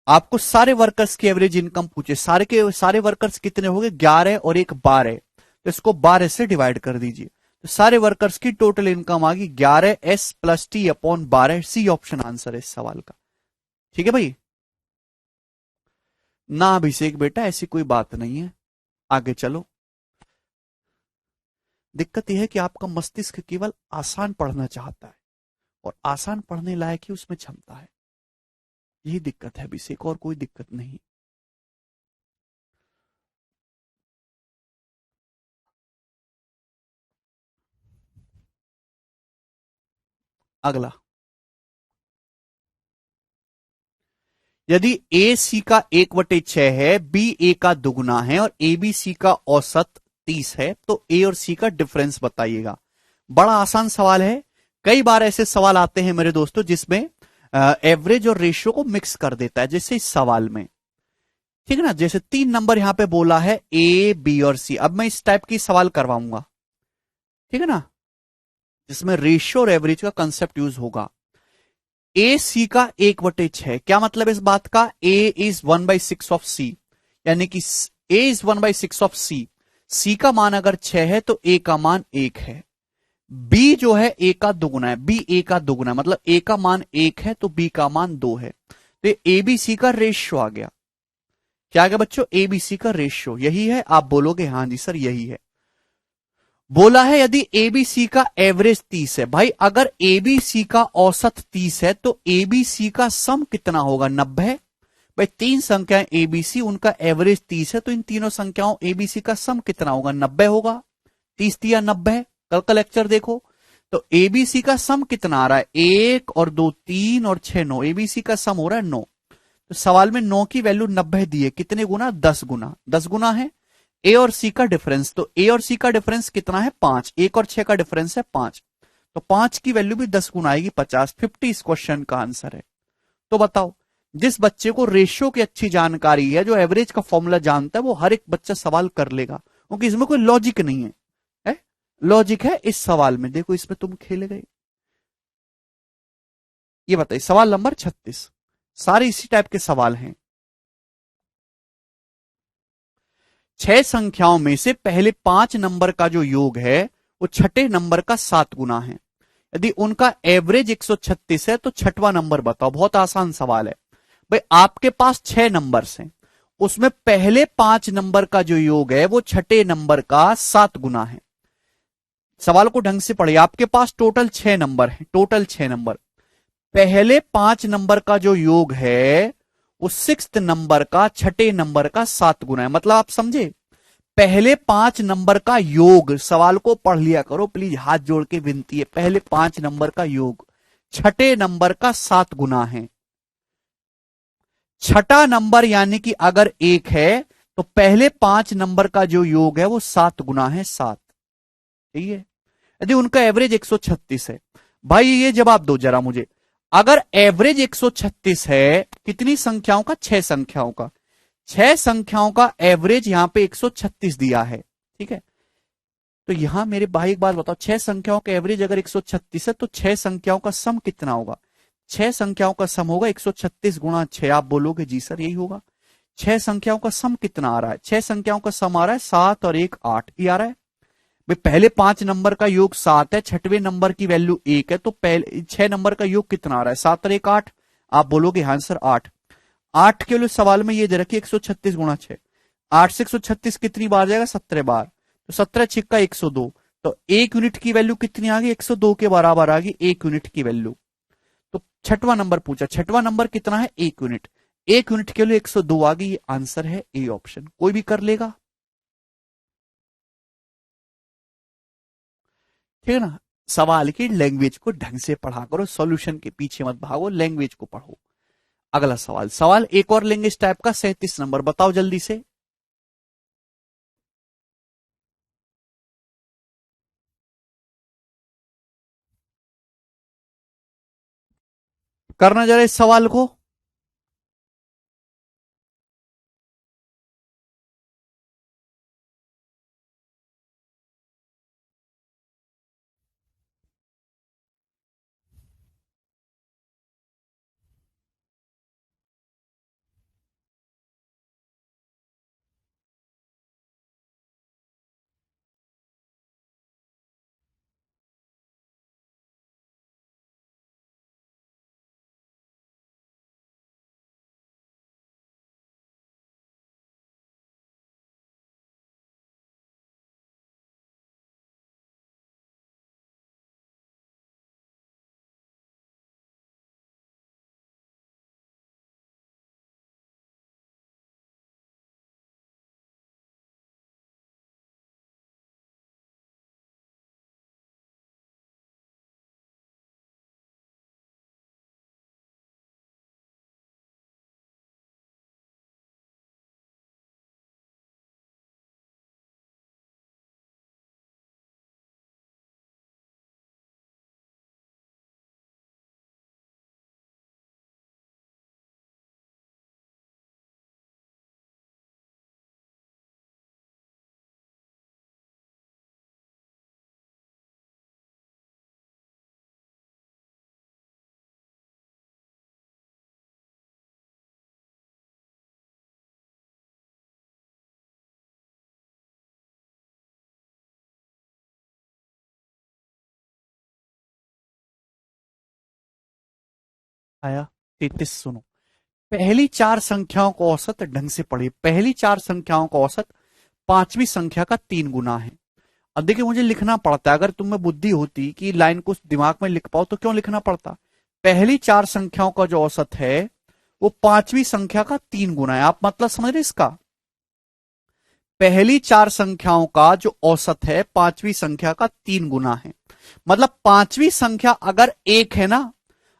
आपको सारे वर्कर्स की एवरेज इनकम पूछे, सारे के सारे वर्कर्स कितने हो गए? 11 और एक 12, तो इसको 12 से डिवाइड कर दीजिए, तो सारे वर्कर्स की टोटल इनकम आ गई 11S plus T upon 12। C option answer है इस सवाल का। ठीक है भाई? ना अभिषेक बेटा ऐसी कोई बात नहीं है। आगे चलो। दिक्कत यह है कि आपका मस्तिष्क केवल आसान पढ़ना चाहता है और आसान पढ़ने लायक ही उसमें क्षमता है। यही दिक्कत है, अभिषेक, और कोई दिक्कत नहीं। अगला, यदि ए सी का 1/6 है, बी ए का दुगुना है और ए बी सी का औसत 30 है, तो ए और सी का डिफरेंस बताइएगा। बड़ा आसान सवाल है। कई बार ऐसे सवाल आते हैं मेरे दोस्तों जिसमें एवरेज और रेशियो को मिक्स कर देता है, जैसे इस सवाल में। ठीक है ना, जैसे 3 नंबर यहां पे बोला है ए बी और सी। अब मैं इस टाइप की सवाल करवाऊंगा, ठीक है ना, जिसमें रेशियो और एवरेज का कंसेप्ट यूज होगा। ए सी का 1/6, क्या मतलब इस बात का? ए इज 1/6 ऑफ सी, यानी कि ए इज 1/6 ऑफ सी। सी का मान अगर 6 है तो ए का मान 1 है। बी जो है ए का दुगुना है, बी ए का दुगुना है, मतलब ए का मान 1 है तो बी का मान 2 है। तो ए बी सी का रेशियो आ गया। क्या आ गया बच्चों? ए बी सी का रेशियो। यही है? आप बोलोगे हाँ जी सर यही है। बोला है यदि एबीसी का एवरेज 30 है। भाई अगर एबीसी का औसत 30 है तो एबीसी का सम कितना होगा? 90। भाई तीन संख्याएं एबीसी, उनका एवरेज 30 है, तो इन तीनों संख्याओं एबीसी का सम कितना होगा? 90 होगा। 30 या 90, कल का लेक्चर देखो। तो एबीसी का सम कितना आ रहा है? 1 और 2 3 और 6 9, एबीसी का सम हो रहा है 9। तो सवाल में 9 की वैल्यू 90 दी है, कितने गुना? 10 गुना। 10 गुना है ए और सी का डिफरेंस, तो ए और सी का डिफरेंस कितना है? 5। 1 और 6 का डिफरेंस है 5, तो 5 की वैल्यू भी 10 गुना आएगी, 50। 50 इस क्वेश्चन का आंसर है। तो बताओ, जिस बच्चे को रेशियो की अच्छी जानकारी है, जो एवरेज का फॉर्मूला जानता है, वो हर एक बच्चा सवाल कर लेगा, क्योंकि इसमें कोई लॉजिक नहीं है? लॉजिक है इस सवाल में। देखो इसमें तुम खेले गए। ये बताइए सवाल नंबर 36, सारे इसी टाइप के सवाल हैं। 6 संख्याओं में से पहले 5 नंबर का जो योग है वो छठे नंबर का 7 गुना है। यदि उनका एवरेज 136 है तो छठवां नंबर बताओ। बहुत आसान सवाल है। भाई आपके पास 6 नंबर्स हैं, उसमें पहले 5 नंबर का जो योग है वो छठे नंबर का 7 गुना है। सवाल को ढंग से पढ़िए। आपके पास टोटल 6 नंबर है, टोटल 6 नंबर। पहले 5 नंबर का जो योग है वो सिक्स्थ नंबर का छठे नंबर का 7 गुना है। मतलब आप समझे? पहले 5 नंबर का योग, सवाल को पढ़ लिया करो प्लीज, हाथ जोड़ के विनती है। पहले 5 नंबर का योग छठे नंबर का 7 गुना है। छठा नंबर यानी कि अगर 1 है तो पहले 5 नंबर का जो योग है वो 7 गुना है, 7। ठीक है? यदि उनका एवरेज 136 है, भाई ये जवाब दो जरा मुझे। अगर एवरेज 136 है, कितनी संख्याओं का? 6 संख्याओं का। 6 संख्याओं का एवरेज यहां पे 136 दिया है। ठीक है? तो यहां मेरे भाई एक बात बताओ, 6 संख्याओं का एवरेज अगर 136 है तो 6 संख्याओं का सम कितना होगा? 6 संख्याओं का सम होगा 136 गुणा 6। आप बोलोगे जी सर यही होगा। 6 संख्याओं का सम कितना आ रहा है? 6 संख्याओं का सम आ रहा है 7 और 1 8, ये आ रहा है। भाई पहले 5 नंबर का योग 7 है, छठवें नंबर की वैल्यू 1 है, तो पहले 6 नंबर का योग कितना आ रहा है? 7 और 1 8। आप बोलोगे हाँ सर 8। 8 के लिए सवाल में ये दे रखिए 136 गुणा 6। 8 से 136 कितनी बार जाएगा? 17 बार। तो 17 छिक्का 102, तो 1 यूनिट की वैल्यू कितनी आ गई? 102 के बराबर आ गई 1 यूनिट की वैल्यू। तो छठवां नंबर पूछा, छठवां नंबर कितना है? 1 यूनिट। 1 यूनिट के लिए 102 आ गई। ये आंसर है ए ऑप्शन। कोई भी कर लेगा। ठीक है ना? सवाल की लैंग्वेज को ढंग से पढ़ा करो, सॉल्यूशन के पीछे मत भागो, लैंग्वेज को पढ़ो। अगला सवाल, सवाल एक और लेंगे इस टाइप का, 37 नंबर, बताओ जल्दी से। करना जरा इस सवाल को। आया 33। सुनो, पहली चार संख्याओं का औसत ढंग से पढ़िए। पहली चार संख्याओं का औसत पांचवी संख्या का 3 गुना है। अब देखिए, मुझे लिखना पड़ता है, अगर तुम में बुद्धि होती कि लाइन को दिमाग में लिख पाओ तो क्यों लिखना पड़ता। पहली चार संख्याओं का जो औसत है वो पांचवी संख्या का 3 गुना है। आप मतलब समझ रहे इसका। पहली चार संख्याओं का जो औसत है पांचवी संख्या का 3 गुना है। मतलब पांचवी संख्या अगर एक है ना,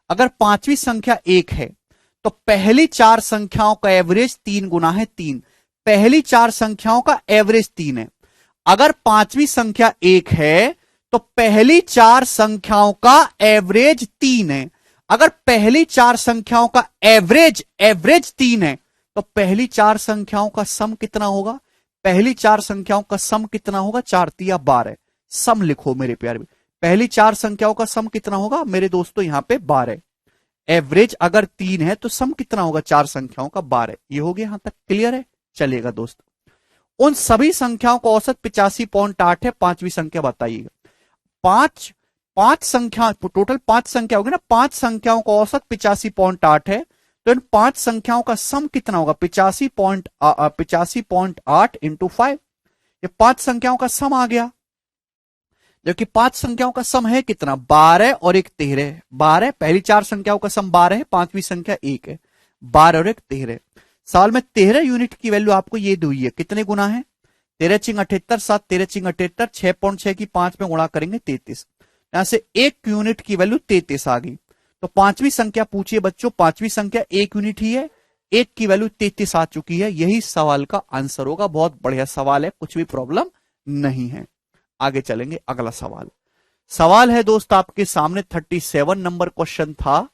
अगर पांचवी संख्या एक है तो पहली चार संख्याओं का एवरेज 3 गुना है। 3, पहली चार संख्याओं का एवरेज 3 है। अगर पांचवी संख्या एक है तो पहली चार संख्याओं का एवरेज 3 है। अगर पहली चार संख्याओं का एवरेज एवरेज 3 है तो पहली चार संख्याओं का सम कितना होगा। पहली चार संख्याओं का सम कितना होगा, 4 तिया 12। सम लिखो मेरे प्यारे। पहली चार संख्याओं का सम कितना होगा मेरे दोस्तों, यहां पे 12। एवरेज अगर 3 है तो सम कितना होगा चार संख्याओं का, 12। ये हो गया, यहां तक क्लियर है। चलिएगा दोस्त, उन सभी संख्याओं का औसत 85.8 है। पांचवी संख्या बताइएगा। पांच पांच संख्या, टोटल 5 संख्या होगी ना, 5 संख्याओं का औसत 85.8 है। तो इन 5 संख्याओं का सम कितना होगा, 85.8 इंटू 5। ये 5 संख्याओं का सम आ गया। जबकि 5 संख्याओं का सम है कितना, 12 और एक 13। 12, पहली चार संख्याओं का सम 12 है, पांचवी संख्या 1 है। 12 और एक 13। साल में 13 यूनिट की वैल्यू आपको ये दी हुई है, कितने गुना है, 13 चिंग 78, 7 13 चिंग 78, 6.6 की 5 में गुणा करेंगे 33। यहां से 1 यूनिट की वैल्यू 33 आ गई। तो पांचवी संख्या पूछिए बच्चों, पांचवी संख्या 1 यूनिट ही है, 1 की वैल्यू 33 आ चुकी है। यही सवाल का आंसर होगा। बहुत बढ़िया सवाल है, कुछ भी प्रॉब्लम नहीं है। आगे चलेंगे, अगला सवाल। सवाल है दोस्त आपके सामने 37 नंबर क्वेश्चन था,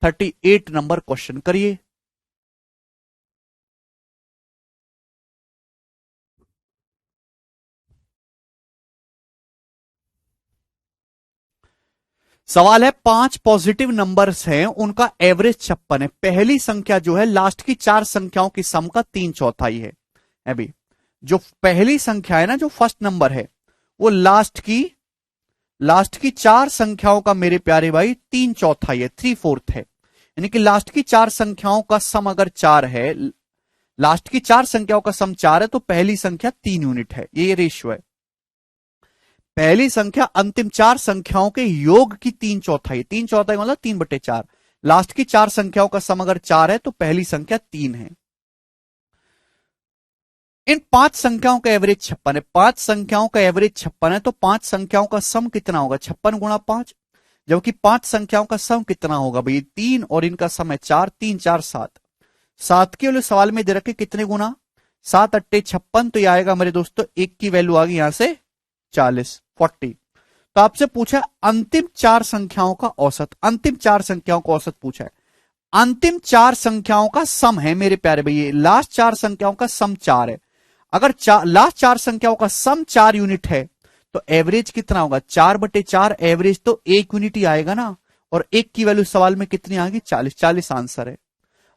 38 नंबर क्वेश्चन करिए। सवाल है, 5 पॉजिटिव नंबर्स हैं, उनका एवरेज 56 है। पहली संख्या जो है लास्ट की चार संख्याओं की सम का 3/4 है। अभी जो पहली संख्या है ना, जो फर्स्ट नंबर है, वो लास्ट की चार संख्याओं का मेरे प्यारे भाई 3/4 है, 3/4 है। यानी कि लास्ट की चार संख्याओं का सम अगर 4 है, लास्ट की चार संख्याओं का सम 4 है, तो पहली संख्या 3 यूनिट है। ये रेशियो है। पहली संख्या अंतिम चार संख्याओं के योग की 3/4, 3/4 मतलब 3/4। लास्ट की चार संख्याओं का सम अगर 4 है तो पहली संख्या 3 है। इन 5 संख्याओं का एवरेज 56 है। 5 संख्याओं का एवरेज 56 है, तो 5 संख्याओं का सम कितना होगा, 56 गुणा 5। जबकि 5 संख्याओं का सम कितना होगा भाई, 3 और इनका सम है 4, 3 4 7। 7 के वाले सवाल में दे रखे कितने गुना, 7 अट्टे 56। तो ये आएगा मेरे दोस्तों, एक की वैल्यू आ गई यहां से 40, 40। तो आपसे पूछा अंतिम चार संख्याओं का औसत, अंतिम चार संख्याओं का औसत पूछा है। अंतिम चार संख्याओं का सम है मेरे प्यारे भैया, लास्ट चार संख्याओं का सम 4 है। अगर लास्ट चार संख्याओं का सम 4 यूनिट है तो एवरेज कितना होगा, 4/4। एवरेज तो 1 यूनिट ही आएगा ना। और एक की वैल्यू सवाल में कितनी आ गई, 40, 40 आंसर है।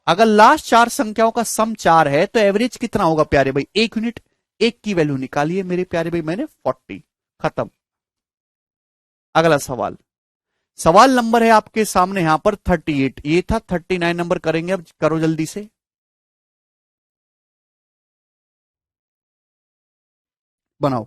अगर लास्ट चार संख्याओं का सम 4 है तो एवरेज कितना होगा प्यारे भाई, 1 यूनिट। एक की वैल्यू निकालिए मेरे प्यारे भाई, मैंने 40। खत्म। अगला सवाल, सवाल नंबर है आपके सामने यहां पर 38। ये था 39 नंबर, करेंगे अब, करो जल्दी से। बनाओ।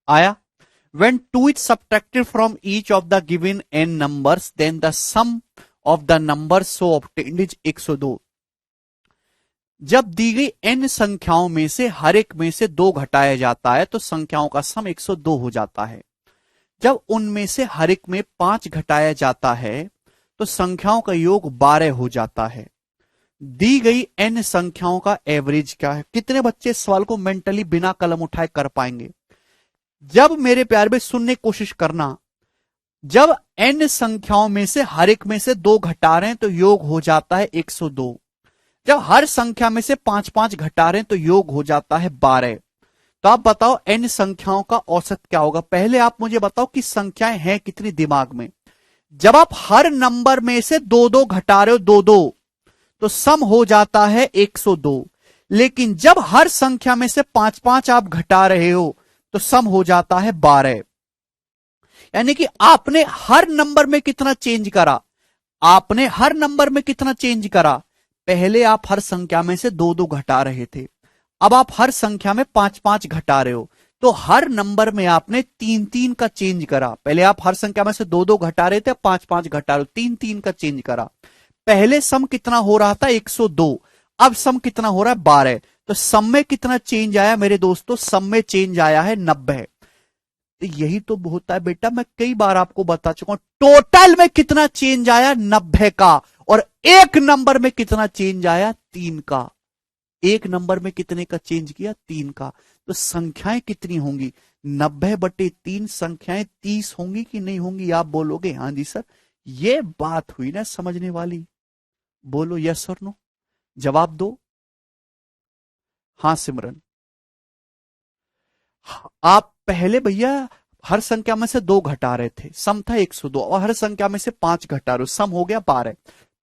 आया। When 2 is subtracted from each of the given n numbers, then the sum of the numbers so obtained is 102। जब दी गई n संख्याओं में से हर एक में से 2 घटाया जाता है तो संख्याओं का सम 102 हो जाता है। जब उनमें से हर एक में 5 घटाया जाता है तो संख्याओं का योग 12 हो जाता है। दी गई n संख्याओं का एवरेज क्या है? कितने बच्चे इस सवाल को मेंटली बिना कलम उठाए कर पाएंगे? जब मेरे प्यार में सुनने की कोशिश करना, जब n संख्याओं में से हर एक में से 2 घटा रहे हैं तो योग हो जाता है 102। जब हर संख्या में से 5-5 घटा रहे हैं तो योग हो जाता है 12। तो आप बताओ n संख्याओं का औसत क्या होगा? पहले आप मुझे बताओ कि संख्याएं हैं कितनी दिमाग में। जब आप हर नंबर में से 2-2 घटा रहे हो 2-2 तो सम हो जाता है 102। लेकिन जब हर संख्या में से 5-5 आप घटा रहे हो तो सम हो जाता है 12। यानी कि आपने हर नंबर में कितना चेंज करा? आपने हर नंबर में कितना चेंज करा? पहले आप हर संख्या में से 2-2 घटा रहे थे, अब आप हर संख्या में 5-5 घटा रहे हो, तो हर नंबर में आपने 3-3 का चेंज करा। पहले आप हर संख्या में से 2-2 घटा रहे थे, 5-5 घटा रहे हो, 3-3 का चेंज करा। पहले सम कितना हो रहा था? 102। अब सम कितना हो रहा है? 12। तो सम में कितना चेंज आया मेरे दोस्तों? सम में चेंज आया है 90। तो यही तो होता है बेटा, मैं कई बार आपको बता चुका हूं। टोटल में कितना चेंज आया? 90 का। और एक नंबर में कितना चेंज आया? 3 का। एक नंबर में कितने का चेंज किया? 3 का। तो संख्याएं कितनी होंगी? 90/3 संख्याएं 30 होंगी कि नहीं होंगी? आप बोलोगे हाँ जी सर। ये बात हुई ना समझने वाली। बोलो यस और नो, जवाब दो। हाँ सिमरन, आप पहले भैया हर संख्या में से 2 घटा रहे थे, सम था 102, और हर संख्या में से 5 घटा रहे हो, सम हो गया 12।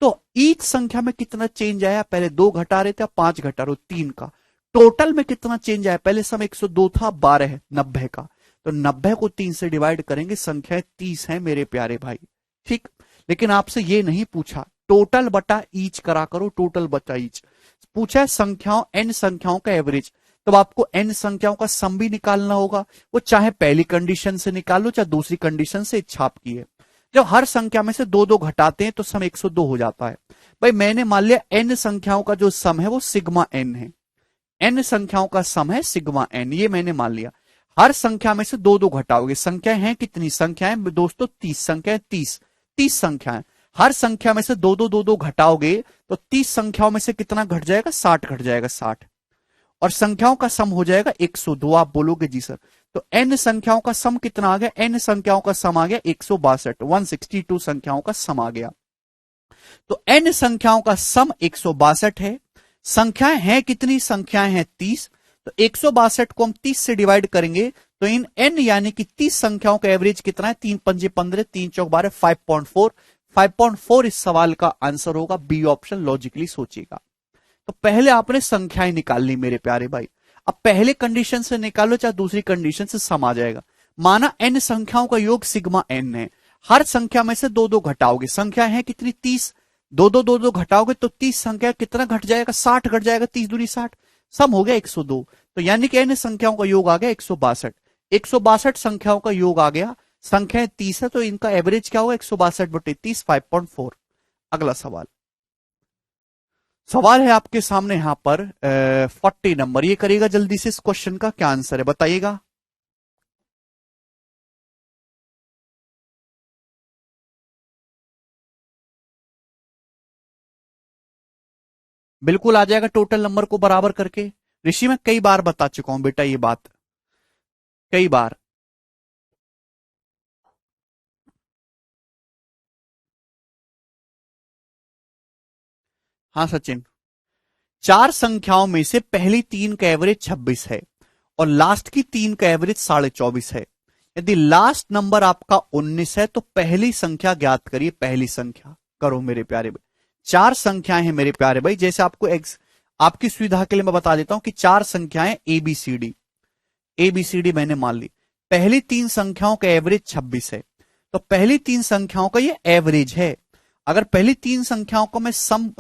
तो ईच संख्या में कितना चेंज आया? पहले 2 घटा रहे थे, 5 घटा रहे हो, 3 का। टोटल में कितना चेंज आया? पहले सम 102 था, 12 है, 90 का। तो 90 को 3 से डिवाइड करेंगे, संख्याएं 30 है मेरे प्यारे भाई। ठीक, लेकिन आपसे ये नहीं पूछा टोटल बटा ईच करा करो, टोटल बटा ईच पूछा है। संख्याओं n संख्याओं का एवरेज, तो आपको n संख्याओं का सम भी निकालना होगा। वो चाहे पहली कंडीशन से निकालो चाहे दूसरी कंडीशन से, इच्छा आपकी है। जब हर संख्या में से 2-2 घटाते हैं तो सम 102 हो जाता है। भाई मैंने मान लिया n संख्याओं का जो सम है वो सिग्मा n है। n संख्याओं का सम है सिग्मा n, ये मैंने मान लिया। हर संख्या में से 2-2 घटाओगे, संख्याएं हैं कितनी? संख्याएं दोस्तों 30, संख्याएं 30 संख्याएं। हर संख्या में से 2-2 घटाओगे तो 30 संख्याओं में से कितना घट जाएगा? 60 घट जाएगा, 60। और संख्याओं का सम हो जाएगा 102। आप बोलोगे जी सर, तो n संख्याओं का सम कितना आ गया? n संख्याओं का सम आ गया 162, 162 संख्याओं का सम आ गया। तो n संख्याओं का सम 162 है। संख्याएं हैं कितनी? संख्याएं हैं 30। तो 162 को हम 30 से डिवाइड करेंगे तो इन n यानी कि 30 संख्याओं का एवरेज कितना है? 3×5 = 15, 3×4 = 12, 5.4। 5.4 इस सवाल का आंसर होगा, बी ऑप्शन। लॉजिकली सोचिएगा। तो पहले आपने संख्याएं निकालनी मेरे प्यारे भाई। अब पहले कंडीशन से निकालो चाहे दूसरी कंडीशन से, सम आ जाएगा। माना n संख्याओं का योग सिग्मा n है, हर संख्या में से 2-2 घटाओगे, संख्या है कितनी? 30। 2-2 घटाओगे तो 30 संख्या कितना घट जाएगा? 60 घट जाएगा, 30 दूनी 60, सम हो गया 102। तो यानी कि n संख्याओं का योग आ गया 162। 162 संख्याओं का योग आ गया, संख्याएं 30 है तो इनका एवरेज क्या होगा? 162/30, 5.4। अगला सवाल, सवाल है आपके सामने यहां पर 40 नंबर। ये करिएगा जल्दी से, इस क्वेश्चन का क्या आंसर है बताइएगा। बिल्कुल आ जाएगा टोटल नंबर को बराबर करके। ऋषि मैं कई बार बता चुका हूं बेटा ये बात, कई बार। हाँ सचिन, 4 संख्याओं में से पहली 3 का एवरेज 26 है और लास्ट की 3 का एवरेज 24.5 है। यदि लास्ट नंबर आपका 19 है तो पहली संख्या ज्ञात करिए। पहली संख्या करो मेरे प्यारे भाई। 4 संख्याएं हैं मेरे प्यारे भाई, जैसे आपको आपकी सुविधा के लिए मैं बता देता हूं कि 4 संख्याएं ABCD मैंने मान ली। पहली 3 संख्याओं का एवरेज 26 है, तो पहली 3 संख्याओं का ये एवरेज है। अगर पहली 3 संख्याओं को मैं सम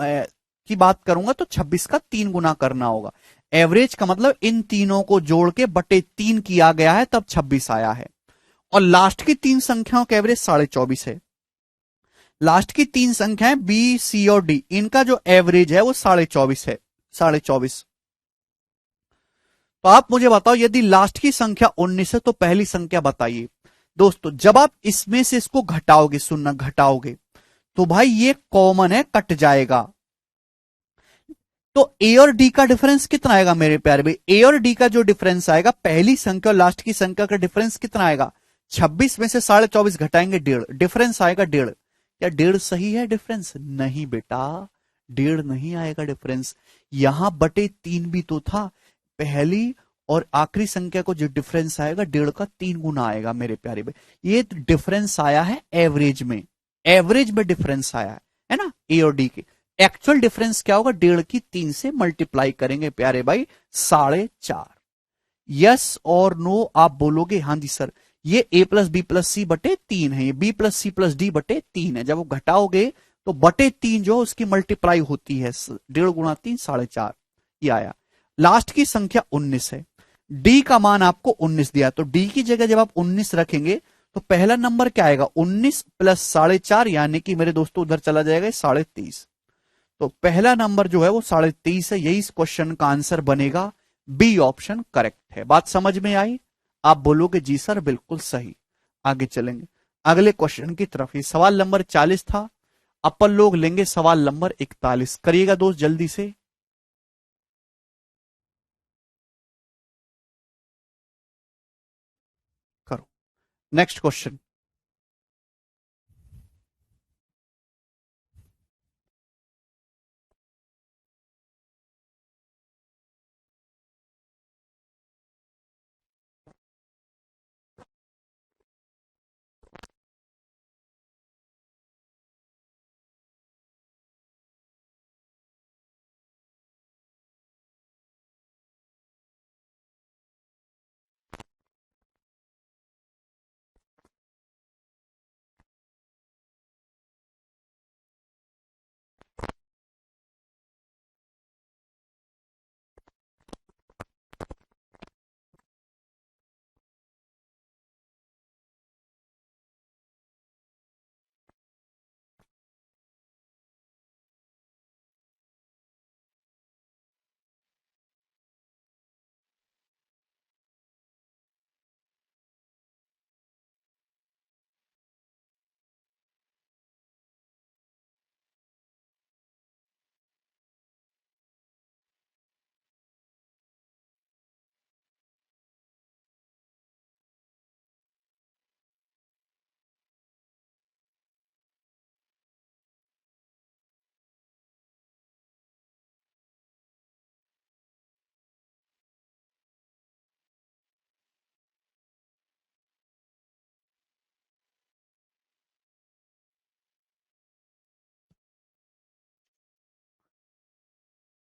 की बात करूंगा तो 26 का 3 गुना करना होगा। एवरेज का मतलब इन तीनों को जोड़ के बटे 3 किया गया है तब 26 आया है। और लास्ट की तीन संख्याओं का एवरेज 24.5 है। लास्ट की तीन संख्याएं बी, सी और डी, इनका जो एवरेज है वो 24.5 है, 24.5। तो आप मुझे बताओ यदि लास्ट की संख्या 19 है तो पहली संख्या बताइए। दोस्तों जब आप इसमें से इसको घटाओगे, सुनना, घटाओगे तो भाई ये कॉमन है, कट जाएगा। तो ए और डी का डिफरेंस कितना आएगा मेरे प्यारे भाई? ए और डी का जो डिफरेंस आएगा, पहली संख्या और लास्ट की संख्या का डिफरेंस कितना आएगा? 26 में से 24.5 घटाएंगे 1.5, डिफरेंस आएगा 1.5। क्या 1.5 सही है डिफरेंस? नहीं बेटा, 1.5 नहीं आएगा डिफरेंस। यहां बटे 3 भी तो था। पहली और आखिरी संख्या को जो डिफरेंस आएगा 1.5 का 3 गुना आएगा मेरे प्यारे भाई। ये डिफरेंस आया है एवरेज में, एवरेज में डिफरेंस आया है ना, ए और डी के। एक्चुअल डिफरेंस क्या होगा? 1.5 की 3 से मल्टीप्लाई करेंगे प्यारे भाई, 4.5। यस और नो आप बोलोगे हाँ जी सर, ये a plus B plus C बटे 3 है, ये b plus C plus D बटे 3 है। जब वो घटाओगे तो बटे 3 जो उसकी मल्टीप्लाई होती है, 1.5 गुणा 3 4.5, ये आया। लास्ट की संख्या 19 है, d का मान आपको 19 दिया, तो d की जगह जब आप 19 रखेंगे तो पहला नंबर क्या आएगा? 19 प्लस 4.5, यानी कि मेरे दोस्तों उधर चला जाएगा 23.5। तो पहला नंबर जो है वो 23.5 है। यही इस क्वेश्चन का आंसर बनेगा, बी ऑप्शन करेक्ट है। बात समझ में आई? आप बोलोगे जी सर बिल्कुल सही। आगे चलेंगे अगले क्वेश्चन की तरफ। ये सवाल नंबर 40 था। अपन लोग लेंगे सवाल नंबर 41। करिएगा दोस्त जल्दी से। करो नेक्स्ट क्वेश्चन।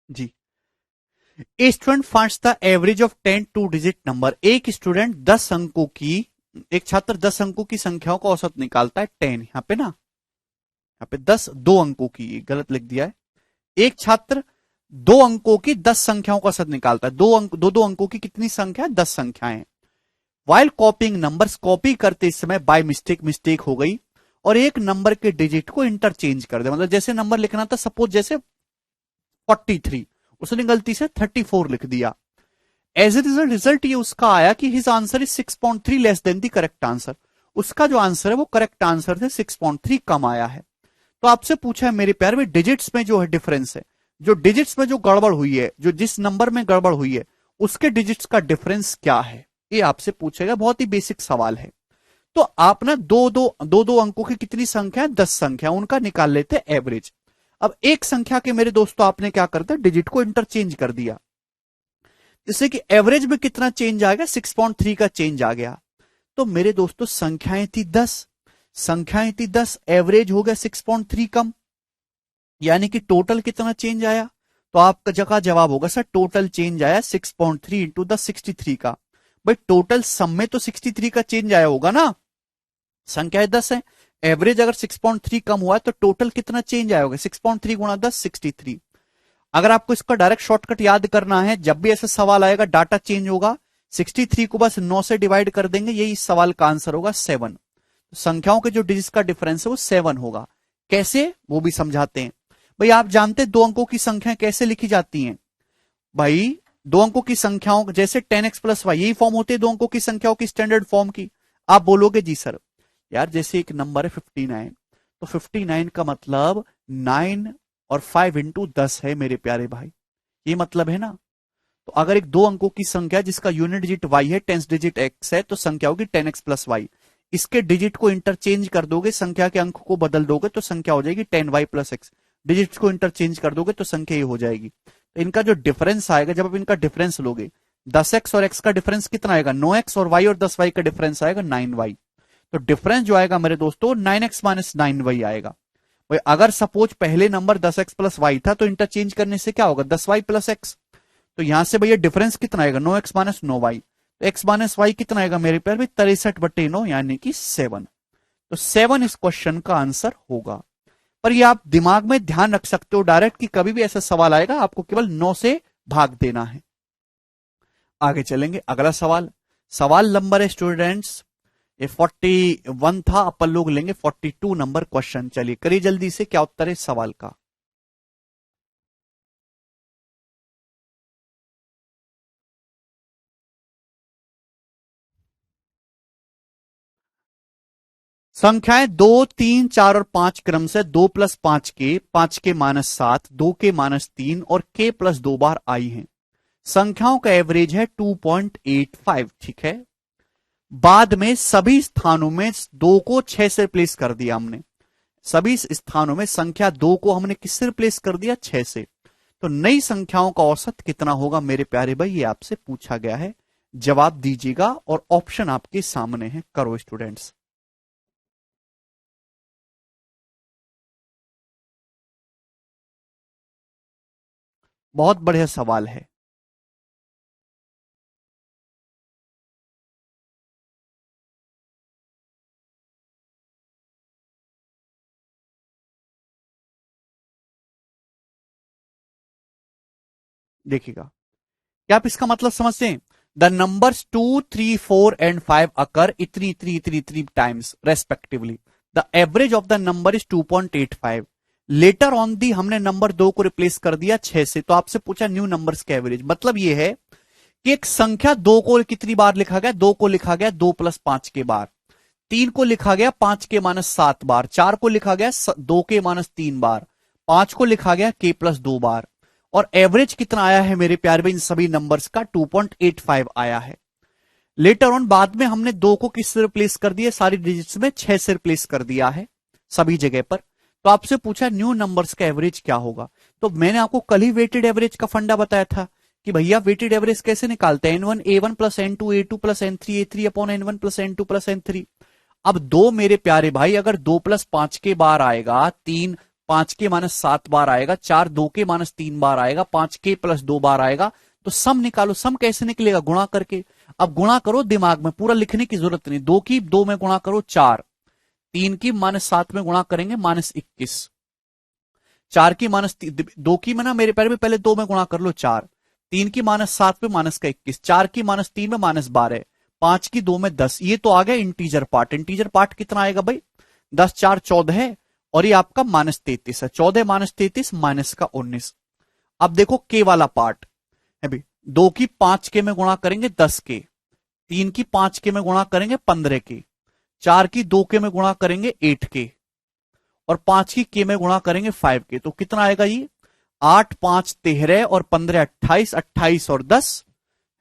जी, a student finds the average of 10 two digit number. एक स्टूडेंट 10 अंकों की, एक छात्र 10 अंकों की संख्याओं का औसत निकालता है। 10 यहां पे ना, यहाँ पे 10 दो अंकों की, गलत लिख दिया है। एक छात्र 2 अंकों की 10 संख्याओं का औसत निकालता है। दो अंकों की कितनी संख्या? 10 संख्याएं। वाइल कॉपिंग नंबर्स, कॉपी करते इस समय बाय मिस्टेक हो गई और एक नंबर के डिजिट को इंटरचेंज कर दे। मतलब जैसे नंबर लिखना था, सपोज जैसे 43, उसने गलती से 34 लिख दिया। एज ए रिजल्ट ये उसका आया कि his answer is 6.3 less than the correct answer. उसका जो आंसर है वो करेक्ट आंसर से 6.3 कम आया है। तो आपसे पूछा है मेरे प्यारे में, डिजिट्स में जो है डिफरेंस है, जो डिजिट्स में जो गड़बड़ हुई है, जो जिस नंबर में गड़बड़ हुई है उसके डिजिट्स का डिफरेंस क्या है, ये आपसे पूछेगा। बहुत ही बेसिक सवाल है। तो आप ना दो अंकों की कितनी संख्या है? 10 संख्या, उनका निकाल लेते एवरेज। अब एक संख्या के मेरे दोस्तों आपने क्या कर दिया? डिजिट को इंटरचेंज कर दिया, जिससे कि एवरेज में कितना चेंज आ गया? 6.3 का चेंज आ गया। तो मेरे दोस्तों संख्याएं थी 10, संख्याएं थी 10, एवरेज हो गया 6.3 कम, यानी कि टोटल कितना चेंज आया? तो आपका जगह जवाब होगा सर टोटल चेंज आया 6.3 इंटू द 63 का। भाई टोटल सम में तो 63 का चेंज आया होगा ना, संख्याएं 10 है, एवरेज अगर 6.3 कम हुआ है तो टोटल कितना चेंज आया होगा? 6.3 गुणा 10 63। अगर आपको इसका डायरेक्ट शॉर्टकट याद करना है, जब भी ऐसा सवाल आएगा डाटा चेंज होगा, 63 को बस 9 से डिवाइड कर देंगे, यही इस सवाल का आंसर होगा 7। तो संख्याओं के जो डिजिट्स का डिफरेंस है वो 7 होगा। कैसे, वो भी समझाते हैं। भाई आप जानते हैं 2 अंकों की संख्या कैसे लिखी जाती हैं? भाई 2 अंकों की संख्याओं जैसे 10x प्लस वाई, यही फॉर्म होते हैं 2 अंकों की संख्याओं की स्टैंडर्ड फॉर्म की। आप बोलोगे जी सर, यार जैसे एक नंबर है 59, तो 59 का मतलब 9 और 5 इंटू 10 है मेरे प्यारे भाई, ये मतलब है ना। तो अगर एक 2 अंकों की संख्या जिसका यूनिट डिजिट y है, टेंस डिजिट x है, तो संख्या होगी 10x प्लस वाई। इसके डिजिट को इंटरचेंज कर दोगे, संख्या के अंक को बदल दोगे तो संख्या हो जाएगी 10y प्लस एक्स। डिजिट्स को इंटरचेंज कर दोगे तो संख्या ये हो जाएगी। तो इनका जो डिफरेंस आएगा, जब आप इनका डिफरेंस लोगे, 10x और x का डिफरेंस कितना आएगा 9x, और y और 10y का डिफरेंस आएगा 9y। तो डिफरेंस जो आएगा मेरे दोस्तों 9x माइनस 9y आएगा। भाई अगर सपोज पहले नंबर 10x प्लस वाई था, तो इंटरचेंज करने से क्या होगा 10y प्लस एक्स। तो यहां से भैया डिफरेंस कितना आएगा 9x माइनस 9y। तो x माइनस वाई कितना आएगा मेरे प्यार में 63/9 यानी कि 7। तो 7 इस क्वेश्चन का आंसर होगा। पर ये आप दिमाग में ध्यान रख सकते हो डायरेक्ट कि कभी भी ऐसा सवाल आएगा आपको केवल 9 से भाग देना है। आगे चलेंगे, अगला सवाल। सवाल नंबर है स्टूडेंट्स, ये 41 था, अपन लोग लेंगे 42 नंबर क्वेश्चन। चलिए करिए जल्दी से, क्या उत्तर है इस सवाल का। संख्याएं 2, 3, 4 और 5 क्रम से 2 प्लस 5 के माइनस 7, 2 के माइनस 3 और k प्लस 2 बार आई हैं। संख्याओं का एवरेज है 2.85। ठीक है। बाद में सभी स्थानों में 2 को 6 से रिप्लेस कर दिया हमने। सभी स्थानों में संख्या 2 को हमने किससे रिप्लेस कर दिया 6 से। तो नई संख्याओं का औसत कितना होगा मेरे प्यारे भाई, ये आपसे पूछा गया है। जवाब दीजिएगा और ऑप्शन आपके सामने है, करो स्टूडेंट्स। बहुत बढ़िया सवाल है। देखिएगा, क्या आप इसका मतलब समझते हैं? द नंबर्स 2, 3, 4 एंड 5 अकर इतनी इतनी इतनी इतनी times respectively. The average of the number is 2.85। Later on the हमने नंबर 2 को रिप्लेस कर दिया 6 से, तो आपसे पूछा न्यू नंबर्स का एवरेज। मतलब यह है कि एक संख्या 2 को कितनी बार लिखा गया, 2 को लिखा गया 2 प्लस 5 के बार, 3 को लिखा गया 5 के माइनस 7 बार, 4 को लिखा गया 2 के माइनस 3 बार, 5 को लिखा गया k प्लस 2 बार। और एवरेज कितना आया है मेरे प्यारे भाई इन सभी नंबर्स का 2.85 आया है। लेटर ऑन बाद में हमने 2 को किससे रिप्लेस कर दिया, सारी डिजिट्स में 6 से रिप्लेस कर दिया है सभी जगह पर। तो आपसे पूछा न्यू नंबर्स का एवरेज क्या होगा। तो मैंने आपको कल ही वेटेड एवरेज का फंडा बताया था कि भैया वेटेड एवरेज कैसे निकालते हैं, N1 A1 plus N2 A2 plus N3 A3 upon N1 plus N2 plus N3। अब 2 मेरे प्यारे भाई अगर 2 प्लस 5 के बार आएगा, 3 5 के माइनस 7 बार आएगा, 4 2 के माइनस 3 बार आएगा, 5 के प्लस 2 बार आएगा, तो सम निकालो। सम कैसे निकलेगा, गुणा करके। अब गुणा करो दिमाग में, पूरा लिखने की जरूरत नहीं। 2 की 2 में गुणा करो 4, 3 की माइनस 7 में गुणा करेंगे माइनस 21, 4 की माइनस 2 की में ना मेरे पैर में पहले 2 में गुणा कर लो 4, 3 की माइनस 7 में माइनस का 21, 4 की माइनस 3 में माइनस 12, 5 की 2 में 10। ये तो आ गया इंटीजर पार्ट। इंटीजर पार्ट कितना आएगा भाई, 10 4 14 है, और ये आपका माइनस 33 है। 14 माइनस 33 माइनस का 19। अब देखो के वाला पार्ट है भाई, 2 की 5 के में गुणा करेंगे 10 के, 3 की 5 के में गुणा करेंगे 15 के, 4 की 2 के में गुणा करेंगे 8 के, और 5 की के में गुणा करेंगे 5 के। तो कितना आएगा ये, 8 5 13 और 15 28, 28 और 10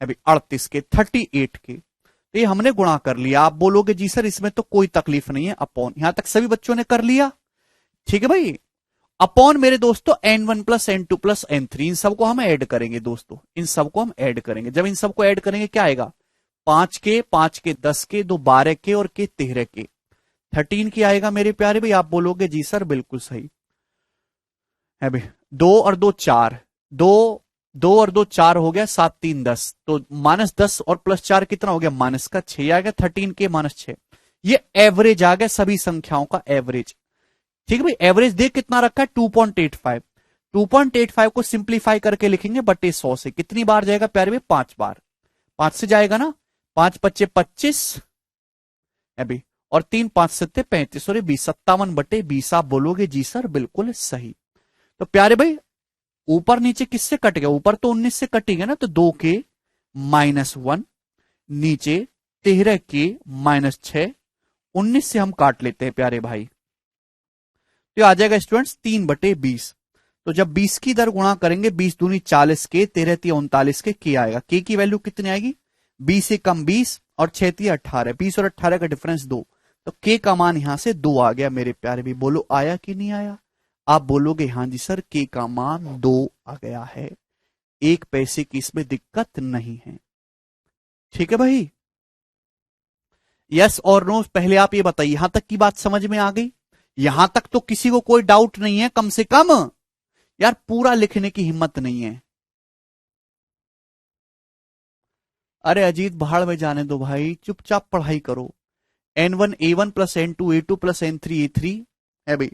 है भाई 38 के, 38 के। तो ये हमने गुणा कर लिया। आप बोलोगे जी सर इसमें तो कोई तकलीफ नहीं है, अपॉन। यहां तक सभी बच्चों ने कर लिया, ठीक है भाई। अपॉन मेरे दोस्तों N1 plus N2 plus N3, इन सबको हम ऐड करेंगे दोस्तों, इन सबको हम ऐड करेंगे। जब इन सबको ऐड करेंगे क्या आएगा, 5 के 10 के, 2 12 के और के 13 के, 13 की आएगा मेरे प्यारे भाई। आप बोलोगे जी सर बिल्कुल सही है भाई। 2 और 2 4, 2 और 2 4 हो गया, 7 3 10, तो माइनस 10 और प्लस 4 कितना हो गया, माइनस का 6 आ गया, 13 के माइनस 6। ये एवरेज आ गया सभी संख्याओं का एवरेज, ठीक है भाई। एवरेज देख कितना रखा है 2.85। 2.85 को सिंप्लीफाई करके लिखेंगे बटे 100 से, कितनी बार जाएगा प्यारे में? 5 बार। 5 से जाएगा ना, 5 पच्चे 25 अभी, और 3 5 सत्ते 35 और 20, 57/20। आप बोलोगे जी सर बिल्कुल सही। तो प्यारे भाई ऊपर नीचे किससे कट गया? ऊपर तो 19 से कटेंगे ना, तो 2 के -1, नीचे 13 के -6, 19 से हम काट लेते हैं प्यारे भाई, तो आ जाएगा स्टूडेंट्स 3/20। तो जब 20 की दर गुणा करेंगे, 20 दूनी 40 के, 13 ती 39 के आएगा। के की वैल्यू कितनी आएगी? 20 से कम 20 और 6 ती 18, 20 और 18 का डिफरेंस 2, तो के का मान यहां से 2 आ गया मेरे प्यारे भी। बोलो आया कि नहीं आया? आप बोलोगे हाँ जी सर, के का मान 2 आ गया है, 1 पैसे की इसमें दिक्कत नहीं है। ठीक है भाई, यस और नो पहले आप ये बताइए, यहां तक की बात समझ में आ गई? यहां तक तो किसी को कोई डाउट नहीं है कम से कम? यार पूरा लिखने की हिम्मत नहीं है। अरे अजीत भाड़ में जाने दो भाई, चुपचाप पढ़ाई करो। N1 A1 plus N2 A2 plus N3 A3 है भाई,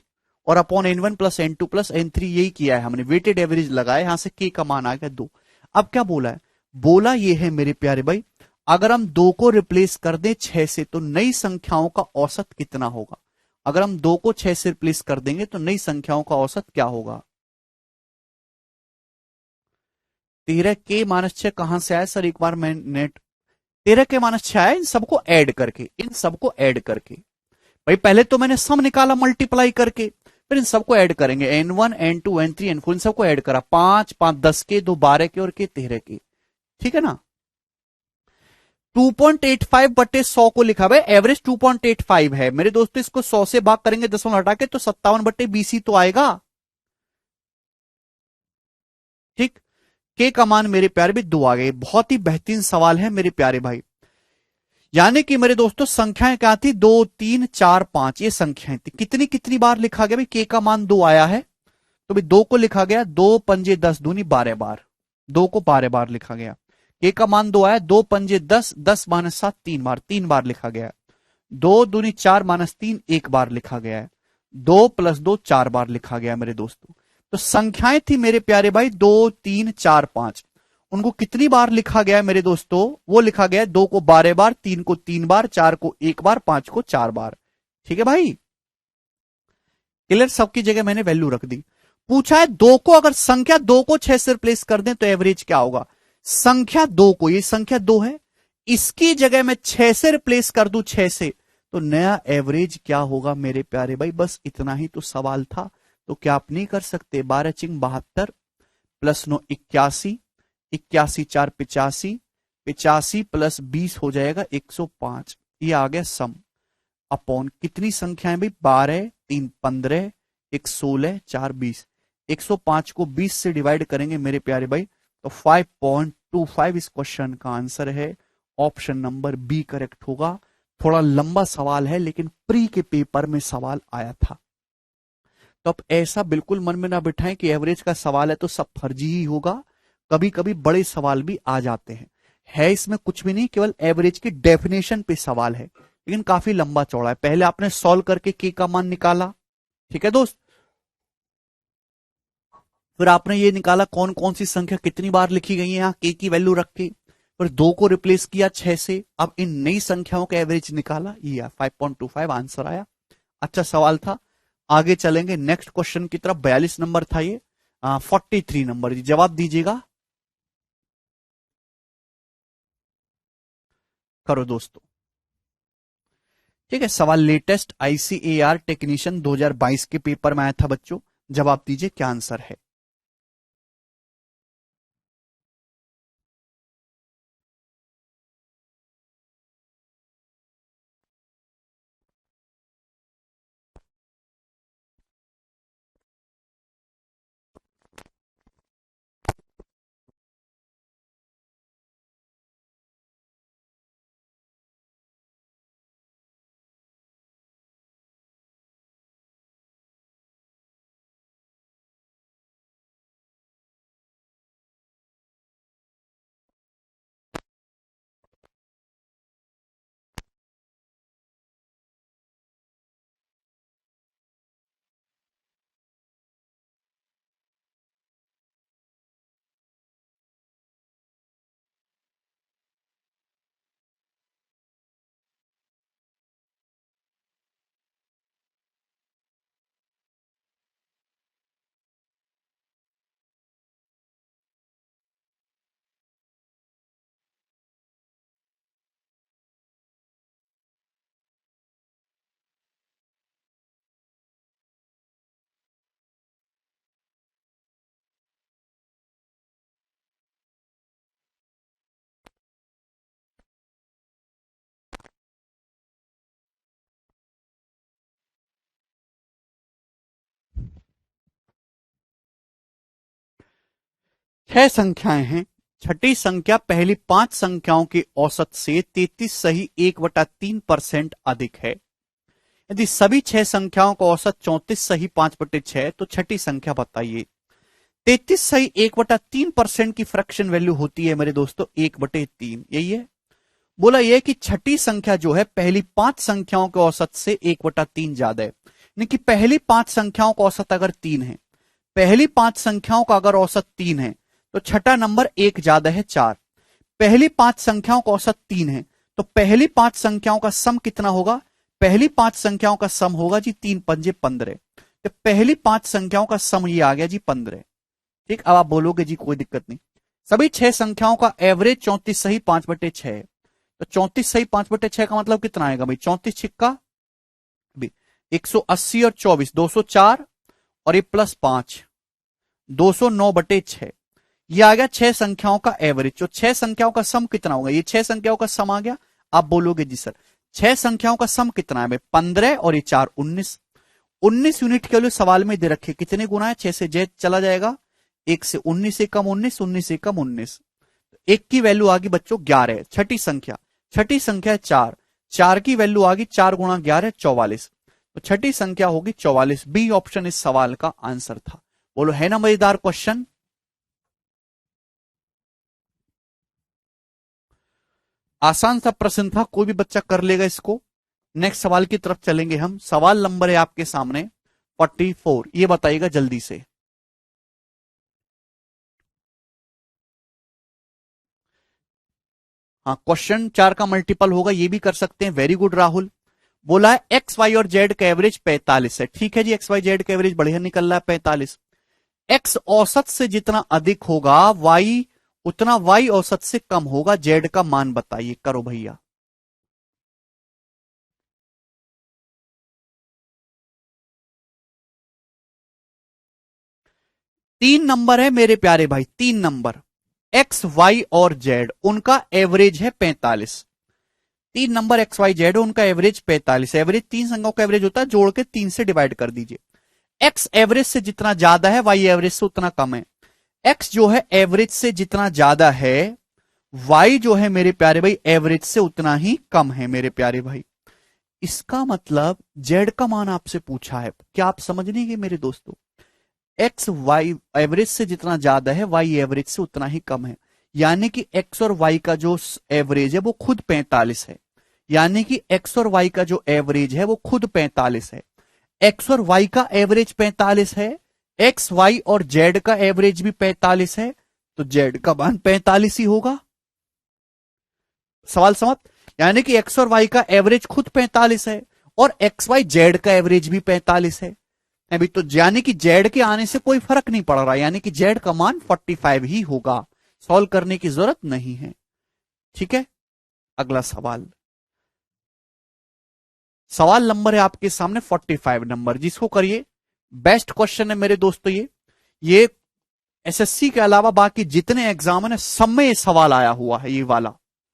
और upon N1 plus N2 plus N3, यही किया है हमने, वेटेड एवरेज लगाया, यहां से के का मान आ गया 2। अब क्या बोला है? बोला ये है मेरे प्यारे भाई, अगर हम 2 को रिप्लेस कर दें 6 से, तो नई संख्याओं का औसत कितना होगा? अगर हम 2 को 6 से रिप्लेस कर देंगे तो नई संख्याओं का औसत क्या होगा? 13 के -6 कहां से आया सर? एक बार मैं नेट, 13 के -6 आया इन सबको ऐड करके, इन सबको ऐड करके। भाई पहले तो मैंने सम निकाला मल्टीप्लाई करके, फिर इन सबको ऐड करेंगे, N1 N2 N3 N4 इन सबको ऐड करा, 5 5 10 के, 2 12 के और के 13 के। ठीक है ना? 2.85/100 को लिखा हुआ है, एवरेज 2.85 है मेरे दोस्तों। इसको 100 से भाग करेंगे, दशमलव हटा के, तो 57/20 ही तो आएगा। ठीक, के का मान मेरे प्यारे भी 2 आ गए। बहुत ही बेहतरीन सवाल है मेरे प्यारे भाई। यानी कि मेरे दोस्तों संख्याएं क्या थी? 2 3 4 5, ये संख्याएं थी। कितनी कितनी बार लिखा गया भाई? के का मान 2 आया है, तो भाई 2 को लिखा गया 2 पंजे 10 दूनी 12 बार, 2 को 12 बार लिखा गया। के का मान 2 आया, 2 पंजे 10, 10 माइनस 7 3 बार, 3 बार लिखा गया। 2 दूनी 4 माइनस 3 1 बार लिखा गया है। 2 + 2 4 बार लिखा गया मेरे दोस्तों। तो संख्याएं थी मेरे प्यारे भाई 2 3 4 5, उनको कितनी बार लिखा गया है मेरे दोस्तों? वो लिखा गया है 2 को 12 बार, 3 को 3 बार, 4 को 1 बार, 5 को 4 बार। ठीक है भाई, क्लियर? सबकी जगह मैंने वैल्यू रख दी। पूछा है 2 को, अगर संख्या 2 को 6 से रिप्लेस कर दें तो एवरेज क्या होगा? संख्या 2 को, ये संख्या 2 है, इसकी जगह मैं 6 से रिप्लेस कर दूं, 6 से, तो नया एवरेज क्या होगा मेरे प्यारे भाई? बस इतना ही तो सवाल था। तो क्या आप नहीं कर सकते? 12 चिंग 72 प्लस 9 81, 81 4 85, 85 + 20 हो जाएगा 105। ये आ गया सम, अपॉन कितनी संख्याएं भाई? 12 3 15, 1 16 4 20। 105 को 20 से डिवाइड करेंगे मेरे प्यारे भाई, तो 5.25 इस क्वेश्चन का आंसर है। ऑप्शन नंबर बी करेक्ट होगा। थोड़ा लंबा सवाल है, लेकिन प्री के पेपर में सवाल आया था। तो अब ऐसा बिल्कुल मन में ना बिठाएं कि एवरेज का सवाल है तो सब फर्जी ही होगा। कभी कभी बड़े सवाल भी आ जाते हैं। है इसमें कुछ भी नहीं, केवल एवरेज की डेफिनेशन पे सवाल है, लेकिन काफी लंबा चौड़ा है। पहले आपने सॉल्व करके के का मान निकाला, ठीक है दोस्त, फिर आपने ये निकाला कौन कौन सी संख्या कितनी बार लिखी गई है यहाँ के की वैल्यू रख के, फिर 2 को रिप्लेस किया 6 से, अब इन नई संख्याओं का एवरेज निकाला, ये 5.25 आंसर आया। अच्छा सवाल था। आगे चलेंगे नेक्स्ट क्वेश्चन की तरफ। 42 नंबर था ये, 43 नंबर जी, जवाब दीजिएगा। करो दोस्तों। ठीक है, सवाल लेटेस्ट ICAR टेक्नीशियन 2022 के पेपर में आया था बच्चों। जवाब दीजिए क्या आंसर है। 6 संख्याएं हैं, छठी संख्या पहली 5 संख्याओं के औसत से 33 सही 1/3% अधिक है। यदि सभी 6 संख्याओं का औसत 34 सही 5/6 तो छठी संख्या बताइए। 33 सही 1/3% की फ्रैक्शन वैल्यू होती है मेरे दोस्तों 1/3, यही है। बोला यह कि छठी संख्या जो है पहली 5 संख्याओं के औसत से 1/3 ज्यादा है, यानी कि पहली 5 संख्याओं का औसत अगर 3 है, पहली 5 संख्याओं का अगर औसत 3 है तो छठा नंबर 1 ज्यादा है 4। पहली 5 संख्याओं का औसत 3 है तो पहली 5 संख्याओं का सम कितना होगा? पहली 5 संख्याओं का सम होगा जी 3 पंजे 15। तो पहली 5 संख्याओं का सम ये आ गया जी 15। ठीक, अब आप बोलोगे जी कोई दिक्कत नहीं, सभी 6 संख्याओं का एवरेज 34 सही 5/6 है, तो 34 सही 5/6 का मतलब कितना आएगा भाई? 34 छिक्का 180 और 24 204 और ये प्लस 5 209/6, ये आ गया 6 संख्याओं का एवरेज। तो 6 संख्याओं का सम कितना होगा? ये 6 संख्याओं का सम आ गया। आप बोलोगे जी सर 6 संख्याओं का सम कितना है भाई? 15 और ये 4 19। 19 यूनिट के लिए सवाल में दे रखे, कितने गुना है? 6 से j चला जाएगा, 1 से 19 से कम 19, 19 से कम 19, एक की वैल्यू आ गई बच्चों 11। छठी संख्या 4, 4 की वैल्यू आ गई 4 गुणा 11 44, तो छठी संख्या होगी 44। बी ऑप्शन इस सवाल का आंसर था। बोलो है ना मजेदार क्वेश्चन? आसान सा प्रश्न था, कोई भी बच्चा कर लेगा इसको। नेक्स्ट सवाल की तरफ चलेंगे हम। सवाल नंबर है आपके सामने 44, ये बताइएगा जल्दी से। हाँ, क्वेश्चन 4 का मल्टीपल होगा, ये भी कर सकते हैं। Very good Rahul. बोला है एक्स वाई और जेड का एवरेज 45 है। ठीक है जी, एक्स वाई जेड का एवरेज बढ़िया निकल रहा है 45। एक्स औसत से जितना अधिक होगा वाई उतना वाई औसत से कम होगा, जेड का मान बताइए। करो भैया। तीन नंबर है मेरे प्यारे भाई, 3 नंबर एक्स वाई और जेड, उनका एवरेज है 45। 3 नंबर एक्स वाई जेड उनका एवरेज 45। एवरेज 3 संख्याओं का एवरेज होता है, जोड़ के 3 से डिवाइड कर दीजिए। एक्स एवरेज से जितना ज्यादा है वाई एवरेज से उतना कम है। एक्स जो है एवरेज से जितना ज्यादा है, वाई जो है मेरे प्यारे भाई एवरेज से उतना ही कम है मेरे प्यारे भाई। इसका मतलब जेड का मान आपसे पूछा है, क्या आप समझ नहीं गए मेरे दोस्तों? एक्स वाई एवरेज से जितना ज्यादा है वाई एवरेज से उतना ही कम है, यानी कि एक्स और वाई का जो एवरेज है वो खुद 45 है। यानी कि एक्स और वाई का जो एवरेज है वो खुद 45 है। एक्स और वाई का एवरेज 45 है, एक्स वाई और जेड का एवरेज भी 45 है, तो जेड का मान 45 ही होगा। सवाल समझ? यानी कि एक्स और वाई का एवरेज खुद 45 है और एक्स वाई जेड का एवरेज भी 45 है। अभी तो यानी कि जेड के आने से कोई फर्क नहीं पड़ रहा, यानी कि जेड का मान 45 ही होगा। सॉल्व करने की जरूरत नहीं है। ठीक है, अगला सवाल। सवाल नंबर है आपके सामने 45 नंबर, जिसको करिए। बेस्ट क्वेश्चन है मेरे दोस्तों ये एसएससी के अलावा बाकी जितने एग्जाम है सब में ये सवाल आया हुआ है, ये वाला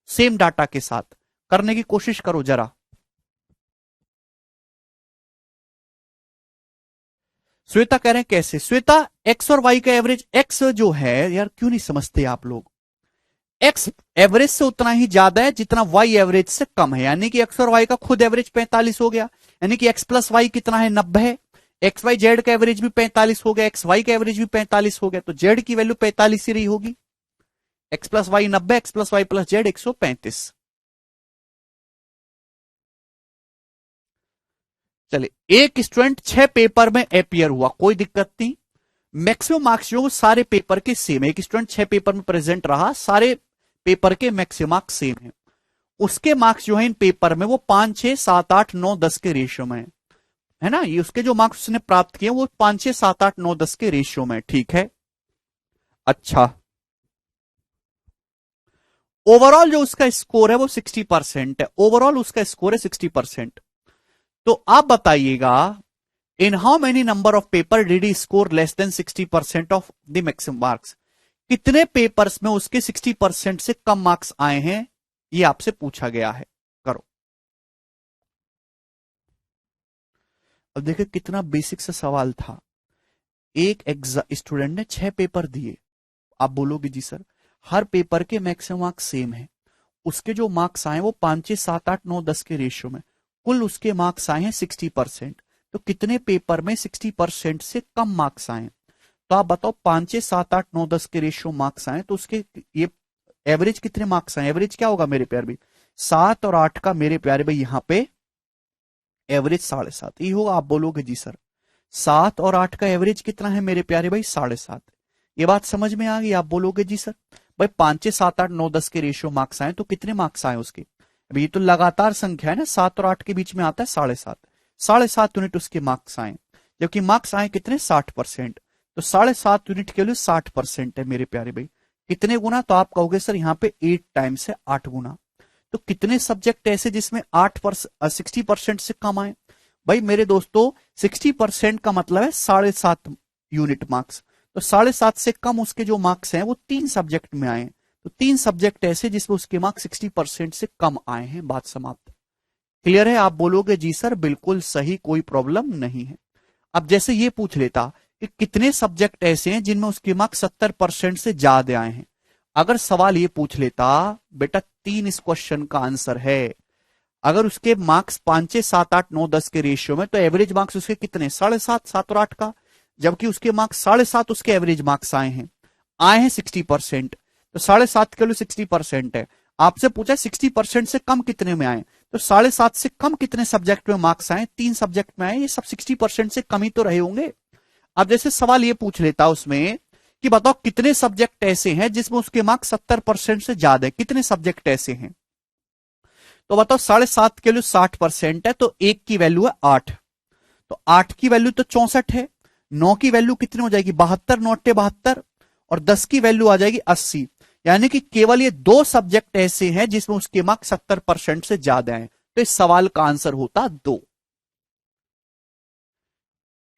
सेम डाटा के साथ। करने की कोशिश करो जरा। श्वेता कह रहे हैं कैसे? श्वेता एक्स और वाई का एवरेज, एक्स जो है यार क्यों नहीं समझते आप लोग, एक्स एवरेज से उतना ही ज्यादा है जितना वाई एवरेज से कम है, यानी कि एक्स और वाई का खुद एवरेज 45 हो गया, यानी कि एक्स प्लस वाई कितना है 90 है। एक्स वाई जेड का एवरेज भी 45 हो गया, एक्स वाई का एवरेज भी 45 हो गया, तो जेड की वैल्यू 45 ही रही होगी। X plus Y 90, X plus Y plus Z 135। चलिए, एक स्टूडेंट 6 पेपर में अपियर हुआ, कोई दिक्कत नहीं। मैक्सिमम मार्क्स जो सारे पेपर के सेम है, एक स्टूडेंट 6 पेपर में प्रेजेंट रहा, सारे पेपर के मैक्सिमम मार्क्स सेम है। उसके मार्क्स जो है इन पेपर में वो 5 6 7 8 9 10 के रेशियो में है ना। ये उसके जो मार्क्स उसने प्राप्त किए वो 5 6 7 8 9 10 के रेशियो में। ठीक है, अच्छा। ओवरऑल जो उसका स्कोर है वो 60% है, ओवरऑल उसका स्कोर है 60%। तो आप बताइएगा in how many number of paper did he score less than 60% of the maximum marks. कितने पेपर्स में उसके 60% से कम मार्क्स आए हैं, ये आपसे पूछा गया है। करो। अब देखिए कितना बेसिक सा सवाल था। एक स्टूडेंट ने 6 पेपर दिए, आप बोलोगे जी सर हर पेपर के मैक्सिमम मार्क्स सेम है, उसके जो मार्क्स आए वो 5, 6, 7, 8, 9, 10 के रेशियो में, कुल उसके मार्क्स आए हैं 60%। तो कितने पेपर में 60% से कम मार्क्स आए? तो आप बताओ 5, 6, 7, 8, 9, 10 के रेशियो मार्क्स आए तो उसके ये एवरेज कितने मार्क्स आए? एवरेज क्या होगा मेरे प्यारे भाई? 7 और 8 का मेरे प्यारे भाई यहाँ पे एवरेज 7.5 ये होगा। आप बोलोगे जी सर 7 और 8 का एवरेज कितना है मेरे प्यारे भाई? 7.5। ये बात समझ में आ गई? आप बोलोगे जी सर भाई 5, 6, 7, 8, 9, 10 के रेशियो मार्क्स आए तो कितने मार्क्स आए उसके? अभी ये तो लगातार संख्या है ना, 7 और 8 के बीच में आता है 7.5, 7.5 यूनिट उसके मार्क्स आए, जबकि मार्क्स आए कितने? 60%। तो 7.5 यूनिट के लिए 60% है मेरे प्यारे भाई। कितने गुना? तो आप कहोगे सर यहाँ पे 8 टाइम्स है, 8 गुना। तो कितने सब्जेक्ट ऐसे जिसमें 60% से कम आए? भाई मेरे दोस्तों 60% का मतलब है 7.5 यूनिट मार्क्स। तो 7.5 से कम उसके जो मार्क्स हैं वो 3 सब्जेक्ट में आए। तो 3 सब्जेक्ट ऐसे जिसमें उसके मार्क्स 60% से कम आए हैं। बात समाप्त। क्लियर है? आप बोलोगे जी सर बिल्कुल सही, कोई प्रॉब्लम नहीं है। अब जैसे ये पूछ लेता कि कितने सब्जेक्ट ऐसे हैं जिनमें उसके मार्क्स 70% से ज्यादा आए हैं, अगर सवाल ये पूछ लेता बेटा 3 इस क्वेश्चन का आंसर है, अगर उसके मार्क्स 5, 6, 7, 8, 9, 10 के रेशियो में तो एवरेज मार्क्स उसके कितने? 7.5, 7 और 8 का, जबकि उसके मार्क्स 7.5 उसके एवरेज मार्क्स आए हैं 60%। तो 7.5 के लिए 60% है। आपसे पूछा 60% से कम कितने में आए? तो 7.5 से कम कितने सब्जेक्ट में मार्क्स आए? 3 सब्जेक्ट में आए, ये सब 60% से कम ही तो रहे होंगे। अब जैसे सवाल ये पूछ लेता उसमें कि बताओ कितने सब्जेक्ट ऐसे हैं जिसमें उसके मार्क्स 70% से ज्यादा है, कितने सब्जेक्ट ऐसे हैं? तो बताओ 7.5 के लिए 60% है तो एक की वैल्यू है 8, तो 8 की वैल्यू तो 64 है, 9 की वैल्यू कितनी हो जाएगी? 72, 9 72, और 10 की वैल्यू आ जाएगी 80। यानी कि केवल ये 2 सब्जेक्ट ऐसे हैं जिसमें उसके मार्क्स 70% से ज्यादा हैं। तो इस सवाल का आंसर होता 2।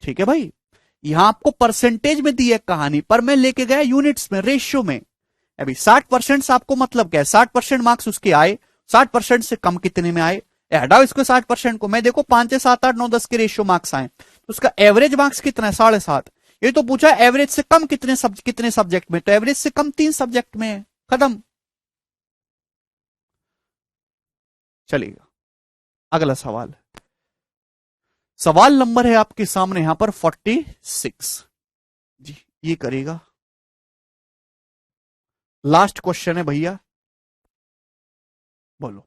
ठीक है भाई, यहां आपको परसेंटेज में दी है कहानी, पर मैं लेके गया यूनिट्स में, रेशियो में। अभी 60% से आपको मतलब क्या है? 60% मार्क्स उसके आए, 60% से कम कितने में आए? हटाओ इसको 60% को, मैं देखो 5, 6, 7, 8, 9, 10 के रेशियो मार्क्स आए तो उसका एवरेज मार्क्स कितना है? 7.5। ये तो पूछा एवरेज से कम कितने सब्जेक्ट में, तो एवरेज से कम 3 सब्जेक्ट में है, खत्म। चलिएगा अगला सवाल। सवाल नंबर है आपके सामने यहां पर 46 जी, ये करेगा। लास्ट क्वेश्चन है भैया, बोलो।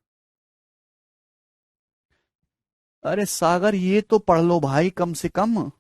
अरे सागर ये तो पढ़ लो भाई कम से कम।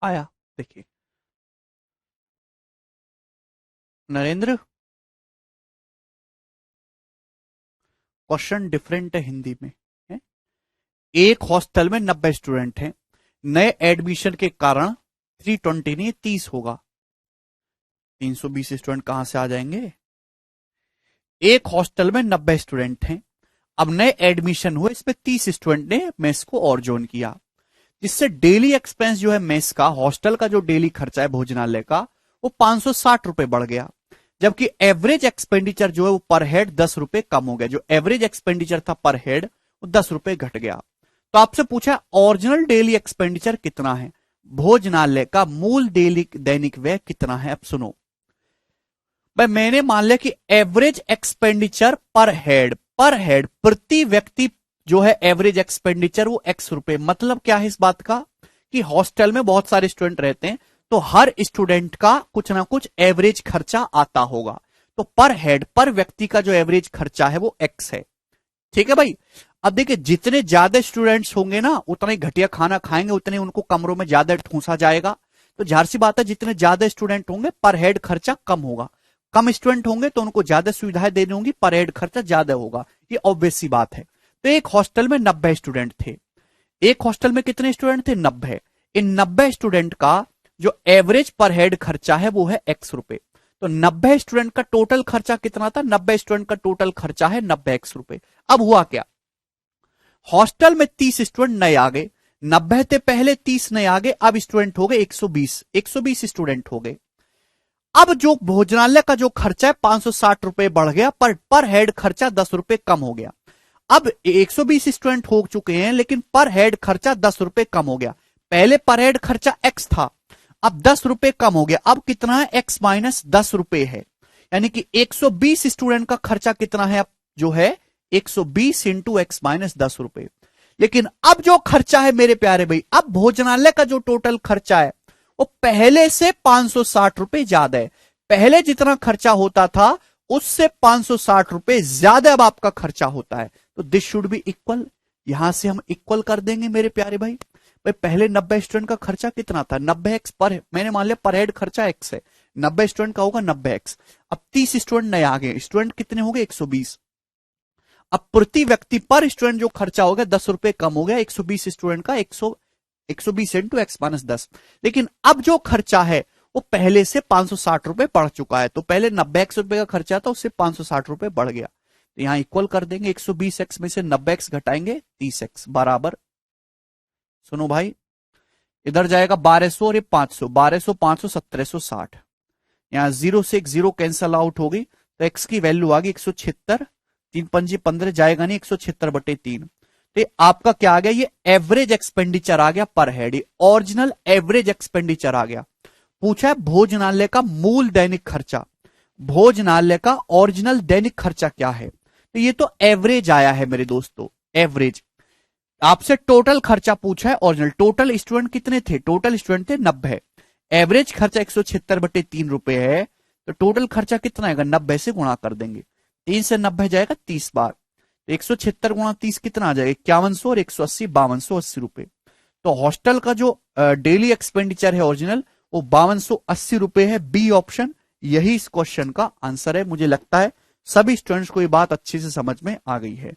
आया। देखिए नरेंद्र, क्वेश्चन डिफरेंट है हिंदी में है? एक हॉस्टल में 90 स्टूडेंट हैं, नए एडमिशन के कारण 320 नहीं 30 होगा। 320 स्टूडेंट कहां से आ जाएंगे? एक हॉस्टल में 90 स्टूडेंट हैं, अब नए एडमिशन हुए, इसमें 30 स्टूडेंट ने मेस को और ज्वाइन किया, जिससे डेली एक्सपेंस जो है मेस का, हॉस्टल का जो डेली खर्चा है भोजनालय का, वो 560 रुपए बढ़ गया। जबकि एवरेज एक्सपेंडिचर जो है वो पर हेड 10 रुपए कम हो गया। जो एवरेज एक्सपेंडिचर था पर हेड वो 10 रुपए घट गया। तो आपसे पूछा ओरिजिनल डेली एक्सपेंडिचर कितना है, भोजनालय का मूल डेली दैनिक व्यय कितना है। अब सुनो भाई, मैंने मान लिया कि एवरेज एक्सपेंडिचर पर हेड प्रति व्यक्ति जो है एवरेज एक्सपेंडिचर वो x रुपए। मतलब क्या है इस बात का कि हॉस्टल में बहुत सारे स्टूडेंट रहते हैं, तो हर स्टूडेंट का कुछ ना कुछ एवरेज खर्चा आता होगा। तो पर हेड पर व्यक्ति का जो एवरेज खर्चा है वो x है। ठीक है भाई। अब देखिए जितने ज्यादा स्टूडेंट्स होंगे ना उतने घटिया खाना खाएंगे, उतने उनको कमरों में ज्यादा ठूंसा जाएगा। तो जाहिर सी बात है जितने ज्यादा स्टूडेंट होंगे पर हेड खर्चा कम होगा, कम स्टूडेंट होंगे तो उनको ज्यादा सुविधाएं देनी होंगी, पर हेड खर्चा ज्यादा होगा। ये ऑब्वियस सी बात है। तो एक हॉस्टल में 90 स्टूडेंट थे। एक हॉस्टल में कितने स्टूडेंट थे? 90। इन 90 स्टूडेंट का जो एवरेज पर हेड खर्चा है वो है x रुपए। तो 90 स्टूडेंट का टोटल खर्चा कितना था? 90 स्टूडेंट का टोटल खर्चा है 90 x रुपए। अब हुआ क्या, हॉस्टल में 30 स्टूडेंट नए आ गए, 90 थे पहले, 30 नए आ गए, अब स्टूडेंट हो गए 120 स्टूडेंट हो गए। अब जो भोजनालय का जो खर्चा है 560 रुपए बढ़ गया, पर हेड खर्चा 10 रुपए कम हो गया। अब 120 स्टूडेंट हो चुके हैं लेकिन पर हेड खर्चा 10 रुपए कम हो गया। पहले पर हेड खर्चा x था, अब 10 रुपए कम हो गया। अब कितना है? x माइनस 10 रुपए है। यानी कि 120 स्टूडेंट का खर्चा कितना है? अब जो है 120 इंटू एक्स माइनस 10 रुपए। लेकिन अब जो खर्चा है मेरे प्यारे भाई, अब भोजनालय का जो टोटल खर्चा है वो पहले से 560 रुपए ज्यादा है। पहले जितना खर्चा होता था उससे 560 रुपए ज्यादा अब आपका खर्चा होता है। तो दिस शुड बी इक्वल। यहां से हम इक्वल कर देंगे मेरे प्यारे भाई। भाई पहले 90 स्टूडेंट का खर्चा कितना था? 90 एक्स पर, मैंने मान लिया पर हेड खर्चा एक्स है, 90 स्टूडेंट का होगा 90 एक्स। अब 30 स्टूडेंट नए आ गए, स्टूडेंट कितने हो गए? 120। अब प्रति व्यक्ति पर स्टूडेंट जो खर्चा हो गया 10 रुपए कम हो गया, 120 स्टूडेंट का 120 इंटू एक्स माइनस 10। लेकिन अब जो खर्चा है वो पहले से 560 रुपए बढ़ चुका है। तो पहले 90 एक्स रुपए का खर्चा था, उससे 560 रुपए बढ़ गया। तो यहां इक्वल कर देंगे, 120 एक्स में से 90 एक्स घटाएंगे 30 एक्स बराबर, सुनो भाई, इधर जाएगा 1200 और ये 500, 1200 500 1760। यहां 0 से एक 0 कैंसल आउट हो गई, तो एक्स की वैल्यू आ गई 176, 3 पंजी 15 जाएगा नहीं, 176/3। तो आपका क्या आ गया? ये एवरेज एक्सपेंडिचर आ गया पर हेड, ओरिजिनल एवरेज एक्सपेंडिचर आ गया। पूछा है भोजनालय का मूल दैनिक खर्चा, भोजनालय का ओरिजिनल दैनिक खर्चा क्या है? तो ये तो एवरेज आया है मेरे दोस्तों, एवरेज। आपसे टोटल खर्चा पूछा है ओरिजिनल। टोटल स्टूडेंट कितने थे? टोटल स्टूडेंट थे 90। एवरेज खर्चा 176/3 रुपए है, तो टोटल खर्चा कितना आएगा? 90 से गुणा कर देंगे, 3 से 90 जाएगा 30 बार, 176 गुणा 30 कितना आ जाएगा? 5100 और 180 5280 रुपए। तो हॉस्टल का जो डेली एक्सपेंडिचर है ओरिजिनल वो 5280 रुपए है। बी ऑप्शन यही इस क्वेश्चन का आंसर है। मुझे लगता है सभी स्टूडेंट्स को ये बात अच्छे से समझ में आ गई है।